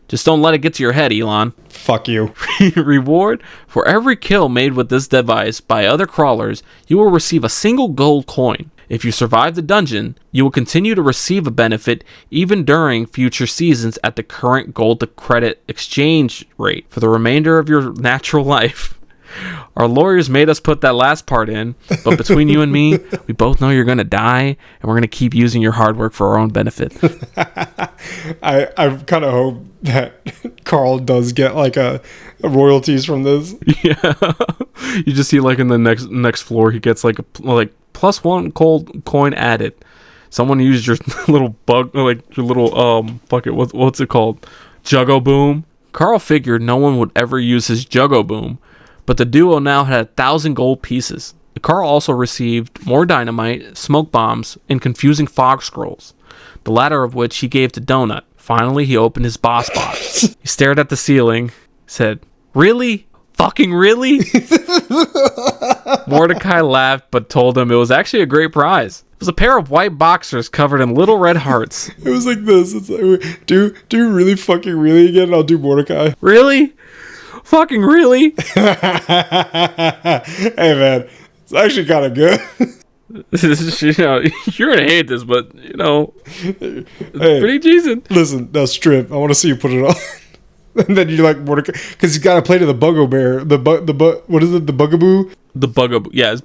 Just don't let it get to your head, Elon. Fuck you. Reward: for every kill made with this device by other crawlers, you will receive a single gold coin. If you survive the dungeon, you will continue to receive a benefit even during future seasons at the current gold to credit exchange rate for the remainder of your natural life. Our lawyers made us put that last part in, but between you and me, we both know you're going to die, and we're going to keep using your hard work for our own benefit. I kind of hope that Carl does get like a royalties from this. Yeah. You just see like in the next floor, he gets like +1 gold coin added. Someone used your little bug, like your little bucket. What's it called? Juggo Boom. Carl figured no one would ever use his Juggo Boom, but the duo now had 1,000 gold pieces. Carl also received more dynamite, smoke bombs, and confusing fog scrolls, the latter of which he gave to Donut. Finally, he opened his boss box. He stared at the ceiling, said, "Really? Fucking really?" Mordecai laughed, but told him it was actually a great prize. It was a pair of white boxers covered in little red hearts. It was like this. It's like, do really fucking really again, and I'll do Mordecai. Really? Fucking really? Hey man, it's actually kind of good. You're gonna hate this, but it's pretty decent. Listen, now strip. I want to see you put it on. And then you like Mordecai because he's got to play to the bugbear. What is it? The bugaboo. The bugaboo. Yeah,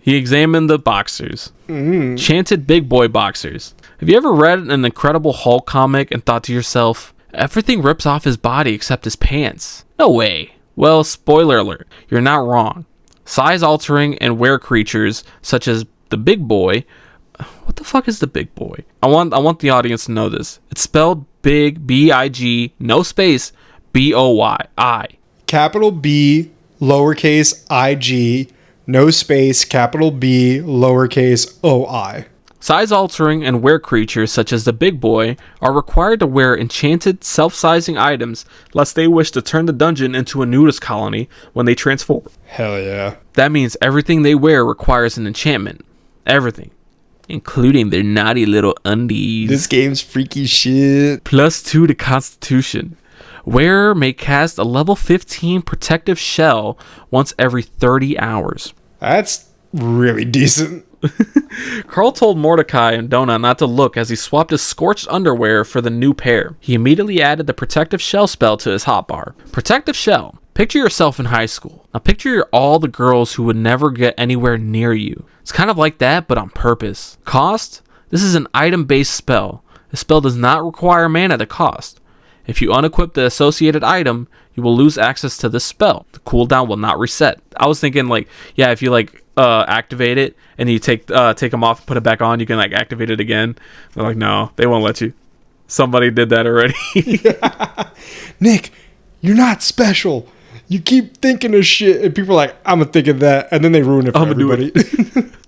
he examined the boxers. Chanted big boy boxers. Have you ever read an Incredible Hulk comic and thought to yourself, everything rips off his body except his pants? No way. Well, spoiler alert, you're not wrong. Size altering and were creatures such as the big boy. What the fuck is the big boy? I want the audience to know this. It's spelled big, B-I-G, no space, B-O-Y-I. Capital B, lowercase I-G, no space, capital B, lowercase O-I. Size altering and were creatures such as the big boy are required to wear enchanted self-sizing items lest they wish to turn the dungeon into a nudist colony when they transform. Hell yeah. That means everything they wear requires an enchantment. Everything. Including their naughty little undies. This game's freaky shit. +2 to Constitution. Wearer may cast a level 15 protective shell once every 30 hours. That's really decent. Carl told Mordecai and Donut not to look as he swapped his scorched underwear for the new pair. He immediately added the protective shell spell to his hotbar. Protective shell. Picture yourself in high school. Now picture all the girls who would never get anywhere near you. It's kind of like that, but on purpose. Cost? This is an item-based spell. The spell does not require mana to cost. If you unequip the associated item, you will lose access to this spell. The cooldown will not reset. I was thinking if you activate it and you take them off and put it back on, you can activate it again. They're like, no, they won't let you. Somebody did that already. Nick, you're not special. You keep thinking of shit, and people are like, I'm gonna think of that, and then they ruin it for everybody.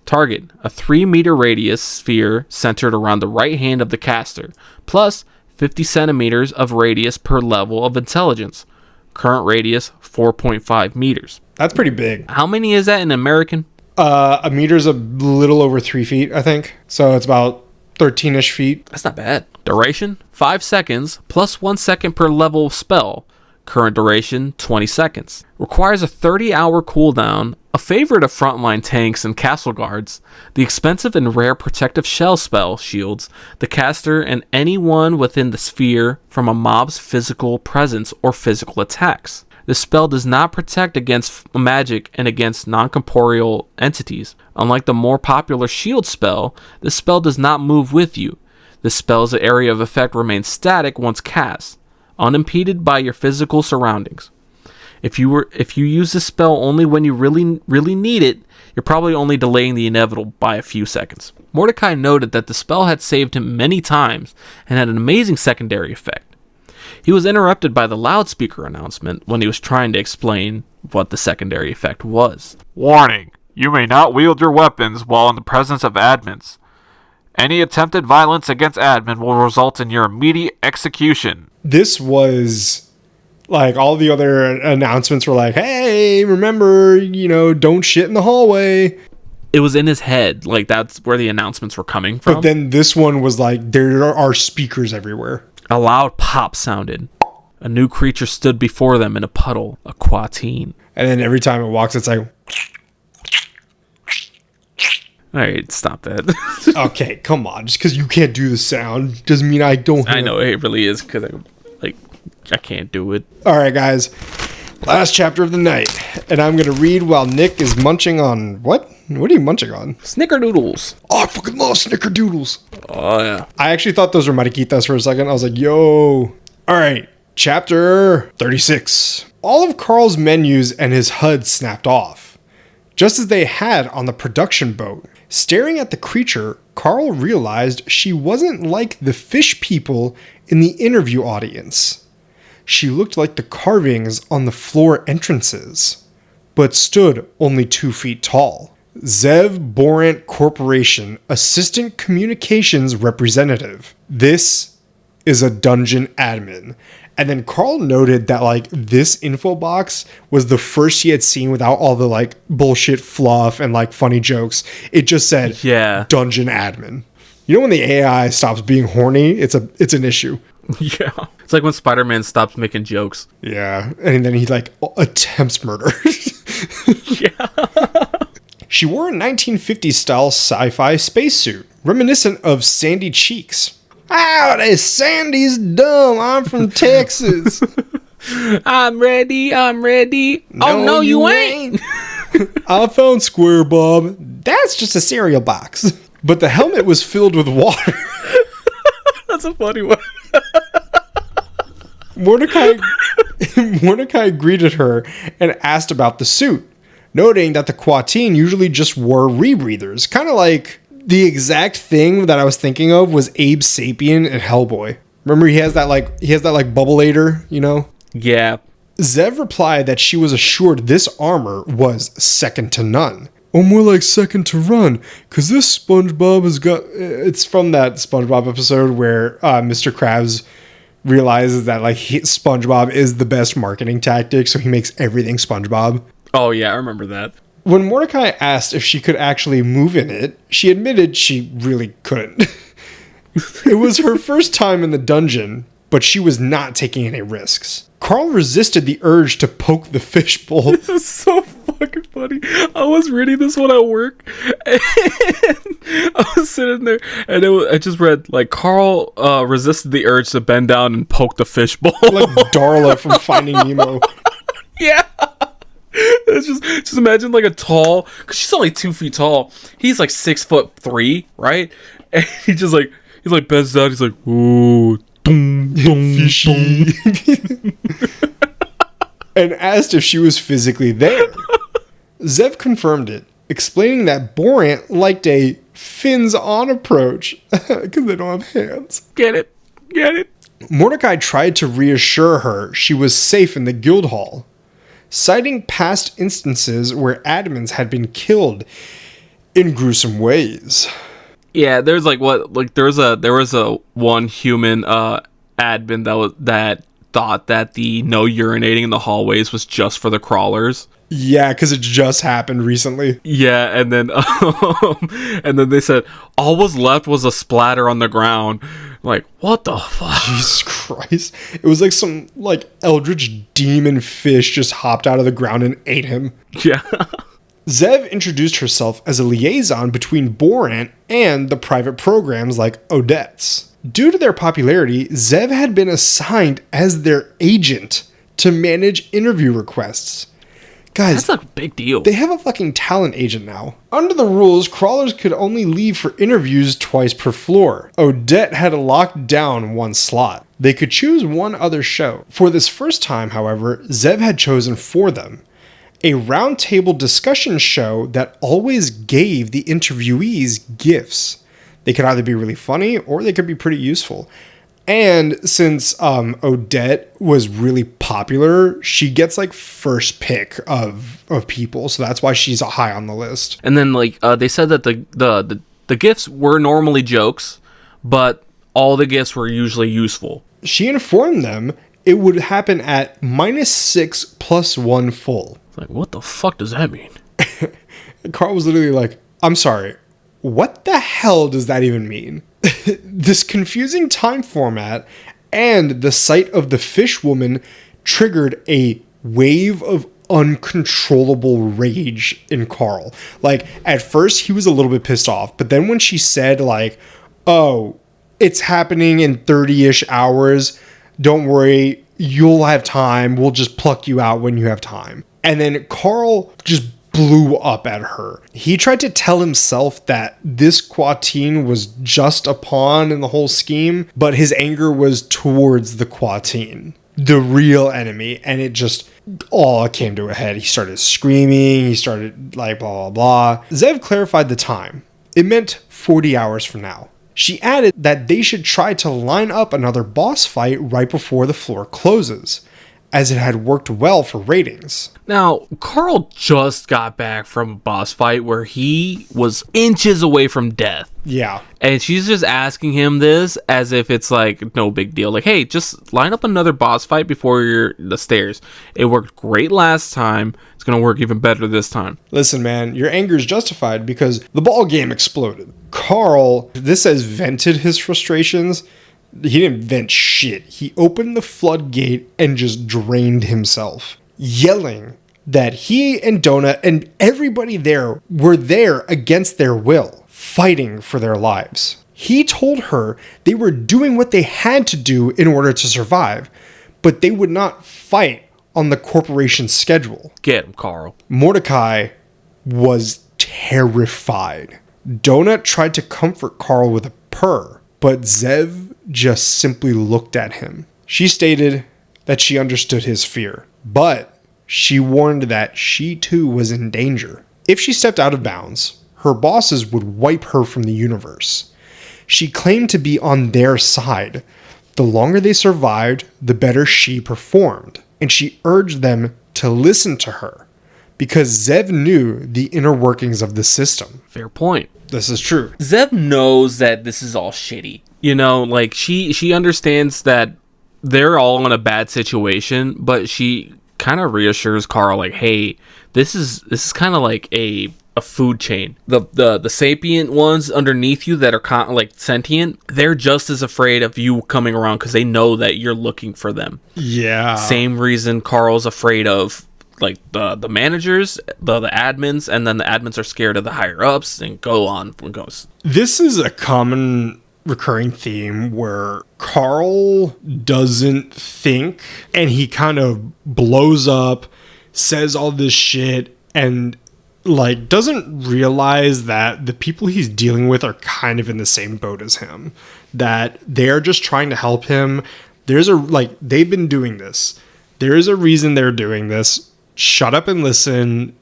Target, a 3-meter radius sphere centered around the right hand of the caster, plus 50 centimeters of radius per level of intelligence. Current radius, 4.5 meters. That's pretty big. How many is that in American? A meter's a little over 3 feet, I think. So it's about 13-ish feet. That's not bad. Duration, 5 seconds, plus 1 second per level spell. Current duration, 20 seconds. Requires a 30-hour cooldown, a favorite of frontline tanks and castle guards. The expensive and rare protective shell spell shields the caster and anyone within the sphere from a mob's physical presence or physical attacks. This spell does not protect against magic and against non-corporeal entities. Unlike the more popular shield spell, this spell does not move with you. This spell's area of effect remains static once cast, unimpeded by your physical surroundings. If you use this spell only when you really need it, you're probably only delaying the inevitable by a few seconds. Mordecai noted that the spell had saved him many times and had an amazing secondary effect. He was interrupted by the loudspeaker announcement when he was trying to explain what the secondary effect was. Warning, you may not wield your weapons while in the presence of admins. Any attempted violence against admin will result in your immediate execution. This was like all the other announcements were like, hey, remember, don't shit in the hallway. It was in his head. Like, that's where the announcements were coming from. But then this one was like, there are speakers everywhere. A loud pop sounded. A new creature stood before them in a puddle, a quatine. And then every time it walks, it's like... Alright, stop that. Okay, come on. Just because you can't do the sound doesn't mean I don't... I know, it really is, because I can't do it. Alright, guys. Last chapter of the night. And I'm going to read while Nick is munching on... What? What are you munching on? Snickerdoodles. Oh, I fucking love snickerdoodles. Oh, yeah. I actually thought those were mariquitas for a second. I was like, yo. Alright, chapter 36. All of Carl's menus and his HUD snapped off, just as they had on the production boat. Staring at the creature, Carl realized she wasn't like the fish people in the interview audience. She looked like the carvings on the floor entrances, but stood only 2 feet tall. Zev Borant Corporation Assistant Communications Representative. This is a dungeon admin. And then Carl noted that like this info box was the first he had seen without all the like bullshit fluff and like funny jokes. It just said dungeon admin. You know when the AI stops being horny, it's an issue. Yeah. It's like when Spider-Man stops making jokes. Yeah. And then he like attempts murder. Yeah. She wore a 1950s style sci-fi spacesuit, reminiscent of Sandy Cheeks. Howdy, Sandy's dumb. I'm from Texas. I'm ready. Oh, no, you ain't. I found Square Bob. That's just a cereal box. But the helmet was filled with water. That's a funny one. Mordecai greeted her and asked about the suit, noting that the Quatine usually just wore rebreathers. Kind of like the exact thing that I was thinking of was Abe Sapien in Hellboy. Remember he has that bubbleator, Yeah. Zev replied that she was assured this armor was second to none. Or more like second to run, because this SpongeBob has got... It's from that SpongeBob episode where Mr. Krabs realizes that SpongeBob is the best marketing tactic, so he makes everything SpongeBob. Oh, yeah, I remember that. When Mordecai asked if she could actually move in it, she admitted she really couldn't. It was her first time in the dungeon, but she was not taking any risks. Carl resisted the urge to poke the fishbowl. This is so fucking funny. I was reading this one at work, and I was sitting there, and I just read, Carl resisted the urge to bend down and poke the fishbowl. Like Darla from Finding Nemo. Yeah. It's just imagine a tall, because she's only 2 feet tall. He's 6'3", right? And he bends down. He's like, ooh, dum, dum, fishy, and asked if she was physically there. Zev confirmed it, explaining that Borant liked a fins-on approach because they don't have hands. Get it. Mordecai tried to reassure her she was safe in the guild hall. citing past instances where admins had been killed in gruesome ways. Yeah, there's there was a one human admin that thought that the no urinating in the hallways was just for the crawlers. Yeah, because it just happened recently. Yeah, and then and then they said all was left was a splatter on the ground. Like, what the fuck? Jesus Christ. It was like some eldritch demon fish just hopped out of the ground and ate him. Yeah. Zev introduced herself as a liaison between Borant and the private programs like Odette's. Due to their popularity, Zev had been assigned as their agent to manage interview requests. Guys, that's a big deal. They have a fucking talent agent now. Under the rules, crawlers could only leave for interviews twice per floor. Odette had locked down one slot. They could choose one other show. For this first time, however, Zev had chosen for them a roundtable discussion show that always gave the interviewees gifts. They could either be really funny or they could be pretty useful. And since Odette was really popular, she gets first pick of people, so that's why she's high on the list. And then they said that the gifts were normally jokes, but all the gifts were usually useful. She informed them it would happen at -6 + 1 full. It's like, what the fuck does that mean? Carl was literally like, I'm sorry, what the hell does that even mean? This confusing time format and the sight of the fish woman triggered a wave of uncontrollable rage in Carl. At first he was a little bit pissed off, but then when she said oh, it's happening in 30-ish hours, don't worry, you'll have time, we'll just pluck you out when you have time. And then Carl just blew up at her. He tried to tell himself that this Quatine was just a pawn in the whole scheme, but his anger was towards the Quatine, the real enemy, and it just all came to a head. He started screaming, he started blah, blah, blah. Zev clarified the time. It meant 40 hours from now. She added that they should try to line up another boss fight right before the floor closes, as it had worked well for ratings. Now, Carl just got back from a boss fight where he was inches away from death. Yeah. And she's just asking him this as if it's no big deal. Hey, just line up another boss fight before the stairs. It worked great last time. It's going to work even better this time. Listen, man, your anger is justified because the ball game exploded. Carl, this has vented his frustrations. He didn't vent shit. He opened the floodgate and just drained himself, yelling that he and Donut and everybody there were there against their will, fighting for their lives. He told her they were doing what they had to do in order to survive, but they would not fight on the corporation's schedule. Get him, Carl. Mordecai was terrified. Donut tried to comfort Carl with a purr, but Zev just simply looked at him. She stated that she understood his fear, but she warned that she too was in danger. If she stepped out of bounds, her bosses would wipe her from the universe. She claimed to be on their side. The longer they survived, the better she performed, and she urged them to listen to her because Zev knew the inner workings of the system. Fair point. This is true. Zev knows that this is all shitty. She understands that they're all in a bad situation, but she kind of reassures Carl, hey, this is kind of like a food chain. The sapient ones underneath you that are sentient, they're just as afraid of you coming around because they know that you're looking for them. Yeah. Same reason Carl's afraid of the managers, the admins, and then the admins are scared of the higher ups, and go on and goes. This is a common recurring theme where Carl doesn't think and he kind of blows up, says all this shit, and doesn't realize that the people he's dealing with are kind of in the same boat as him, that they're just trying to help him. They've been doing this. There is a reason they're doing this. Shut up and listen.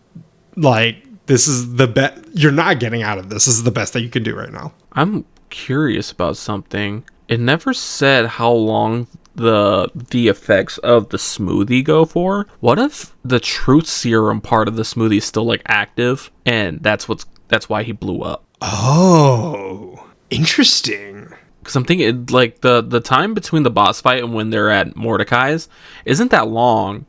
This is the best. You're not getting out of this. This is the best that you can do right now. I'm curious about something. It never said how long the effects of the smoothie go for, what if the truth serum part of the smoothie is still like active, and that's why he blew up? Oh, interesting. Because I'm thinking, like, the time between the boss fight and when they're at Mordecai's isn't that long,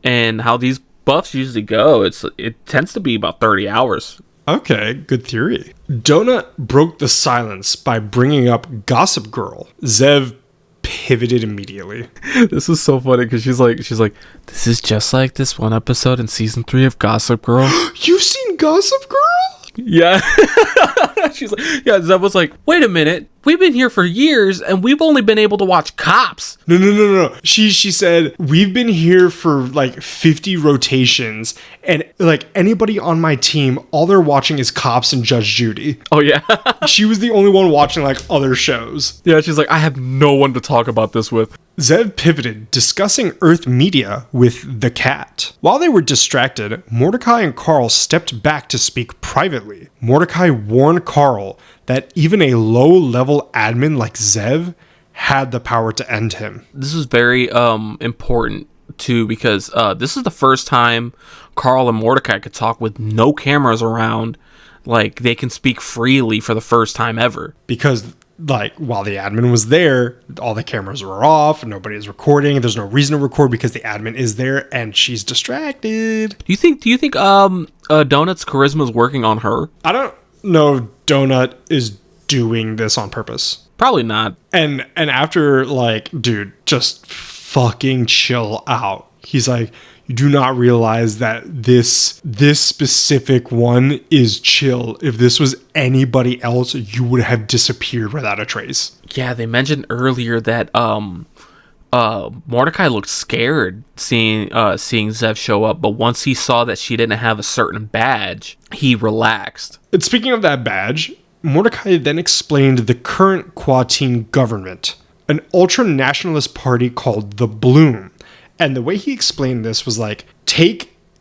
and how these buffs usually go, it tends to be about 30 hours. Okay, good theory. Donut broke the silence by bringing up Gossip Girl. Zev pivoted immediately. This is so funny because she's like, this is just like this one episode in season 3 of Gossip Girl. You've seen Gossip Girl? Yeah. She's like, yeah, Zev was like, wait a minute, we've been here for years and we've only been able to watch Cops. No. She said, we've been here for like 50 rotations, and like anybody on my team, all they're watching is Cops and Judge Judy. Oh yeah. She was the only one watching like other shows. Yeah, she's like, I have no one to talk about this with. Zev pivoted, discussing Earth media with the cat. While they were distracted, Mordecai and Carl stepped back to speak privately. Mordecai warned Carl that even a low-level admin like Zev had the power to end him. This is very important too, because this is the first time Carl and Mordecai could talk with no cameras around. Like, they can speak freely for the first time ever. Because, like, while the admin was there, all the cameras were off, nobody is recording, there's no reason to record because the admin is there and she's distracted. Do you think Donut's charisma is working on her? I don't know Donut is doing this on purpose. Probably not. And after, like, dude, just fucking chill out. He's like, you do not realize that this specific one is chill. If this was anybody else, you would have disappeared without a trace. Yeah, they mentioned earlier that Mordecai looked scared seeing Zev show up, but once he saw that she didn't have a certain badge, he relaxed. And speaking of that badge, Mordecai then explained the current Quateen government, an ultra-nationalist party called the Bloom. And the way he explained this was like,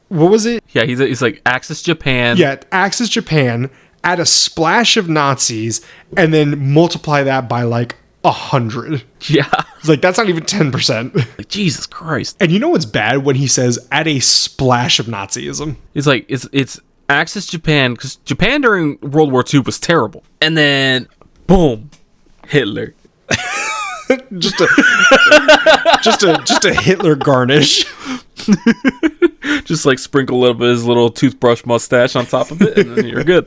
what was it? Yeah, he's like, Axis Japan. Yeah, Axis Japan, add a splash of Nazis, and then multiply that by like 100. Yeah. It's like, that's not even 10%. Like, Jesus Christ. And you know what's bad when he says, add a splash of Nazism? It's like, it's Axis Japan, because Japan during World War II was terrible. And then, boom, Hitler. just a Hitler garnish. Just like sprinkle a little bit of his little toothbrush mustache on top of it, and then you're good.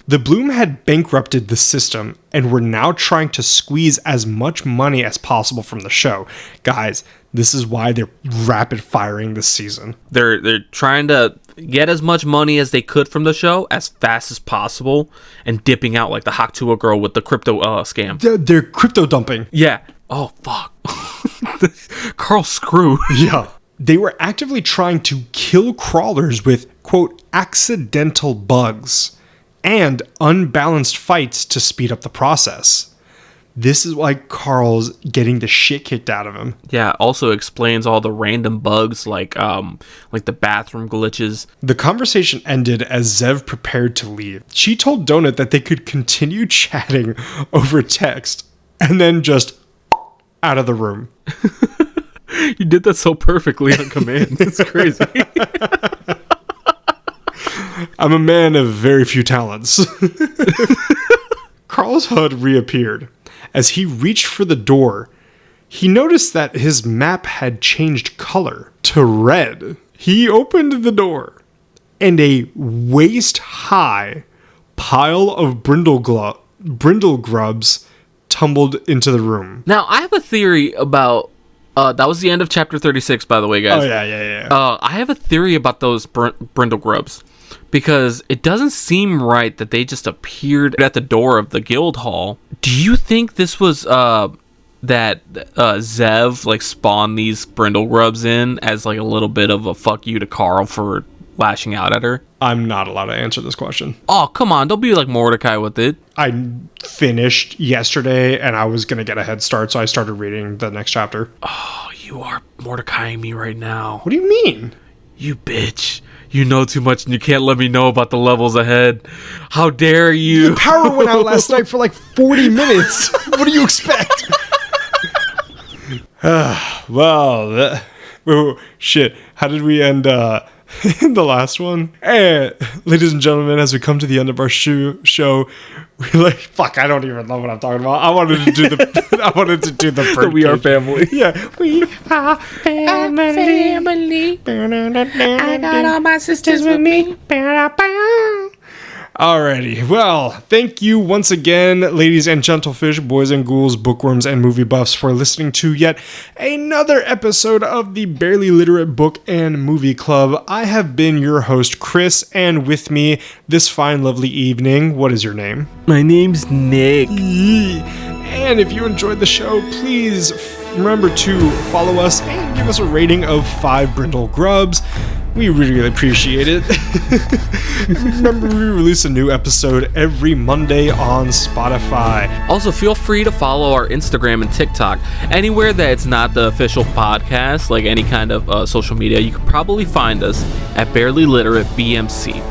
The Bloom had bankrupted the system and were now trying to squeeze as much money as possible from the show. Guys, this is why they're rapid firing this season. They're trying to get as much money as they could from the show as fast as possible, and dipping out like the Hakuto girl with the crypto scam. They're crypto dumping. Yeah. Oh, fuck. Carl screwed. Yeah. They were actively trying to kill crawlers with, quote, accidental bugs and unbalanced fights to speed up the process. This is why Carl's getting the shit kicked out of him. Yeah, also explains all the random bugs like the bathroom glitches. The conversation ended as Zev prepared to leave. She told Donut that they could continue chatting over text and then just out of the room. You did that so perfectly on command. It's crazy. I'm a man of very few talents. Carl's HUD reappeared. As he reached for the door, he noticed that his map had changed color to red. He opened the door, and a waist-high pile of brindle grubs tumbled into the room. Now, I have a theory about... that was the end of chapter 36, by the way, guys. Oh, yeah. I have a theory about those brindle grubs, because it doesn't seem right that they just appeared at the door of the guild hall. Do you think this was that Zev like spawned these brindle grubs in as like a little bit of a fuck you to Carl for lashing out at her? I'm not allowed to answer this question. Oh, come on. Don't be like Mordecai with it. I finished yesterday and I was going to get a head start, so I started reading the next chapter. Oh, you are Mordecaiing me right now. What do you mean? You bitch. You know too much and you can't let me know about the levels ahead. How dare you? The power went out last night for like 40 minutes. What do you expect? Oh, shit. How did we end in the last one? And, ladies and gentlemen, as we come to the end of our show, we're like, fuck, I don't even know what I'm talking about. I wanted to do the The We Are Family. Yeah. We are family. I got all my sisters with me. Alrighty, well, thank you once again, ladies and gentlefish, boys and ghouls, bookworms, and movie buffs, for listening to yet another episode of the Barely Literate Book and Movie Club. I have been your host, Chris, and with me this fine, lovely evening, what is your name? My name's Nick. And if you enjoyed the show, please remember to follow us and give us a rating of 5 brindle grubs. We really appreciate it. Remember, we release a new episode every Monday on Spotify. Also, feel free to follow our Instagram and TikTok. Anywhere that it's not the official podcast, like any kind of social media, you can probably find us at Barely Literate BMC.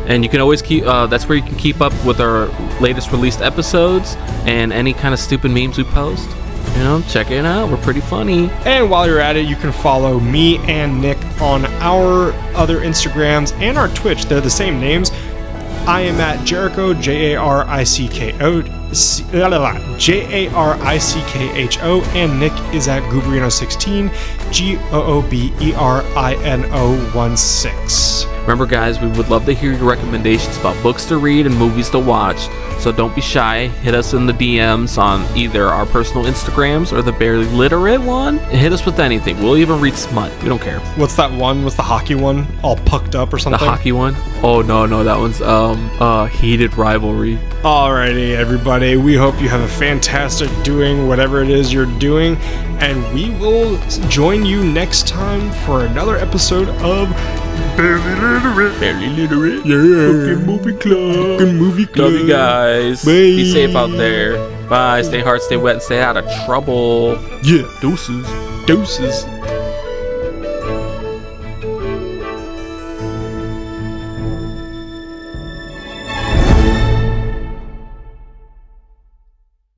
And you can always keep, that's where you can keep up with our latest released episodes and any kind of stupid memes we post. You know, check it out. We're pretty funny. And while you're at it, you can follow me and Nick on our other Instagrams and our Twitch. They're the same names. I am at Jericho, Jaricko, Jariccho, and Nick is at Gooberino16, Gooberino16. Remember, guys, we would love to hear your recommendations about books to read and movies to watch. So don't be shy. Hit us in the DMs on either our personal Instagrams or the Barely Literate one. Hit us with anything. We'll even read smut. We don't care. What's that one? What's the hockey one? All pucked up or something? The hockey one? Oh, no. That one's Heated Rivalry. Alrighty, everybody. We hope you have a fantastic doing whatever it is you're doing. And we will join you next time for another episode of Barely Literate. Barely Literate. Yeah. Fucking movie club. Love you guys. Bye. Be safe out there. Bye. Stay hard, stay wet, and stay out of trouble. Yeah. Deuces. Doses.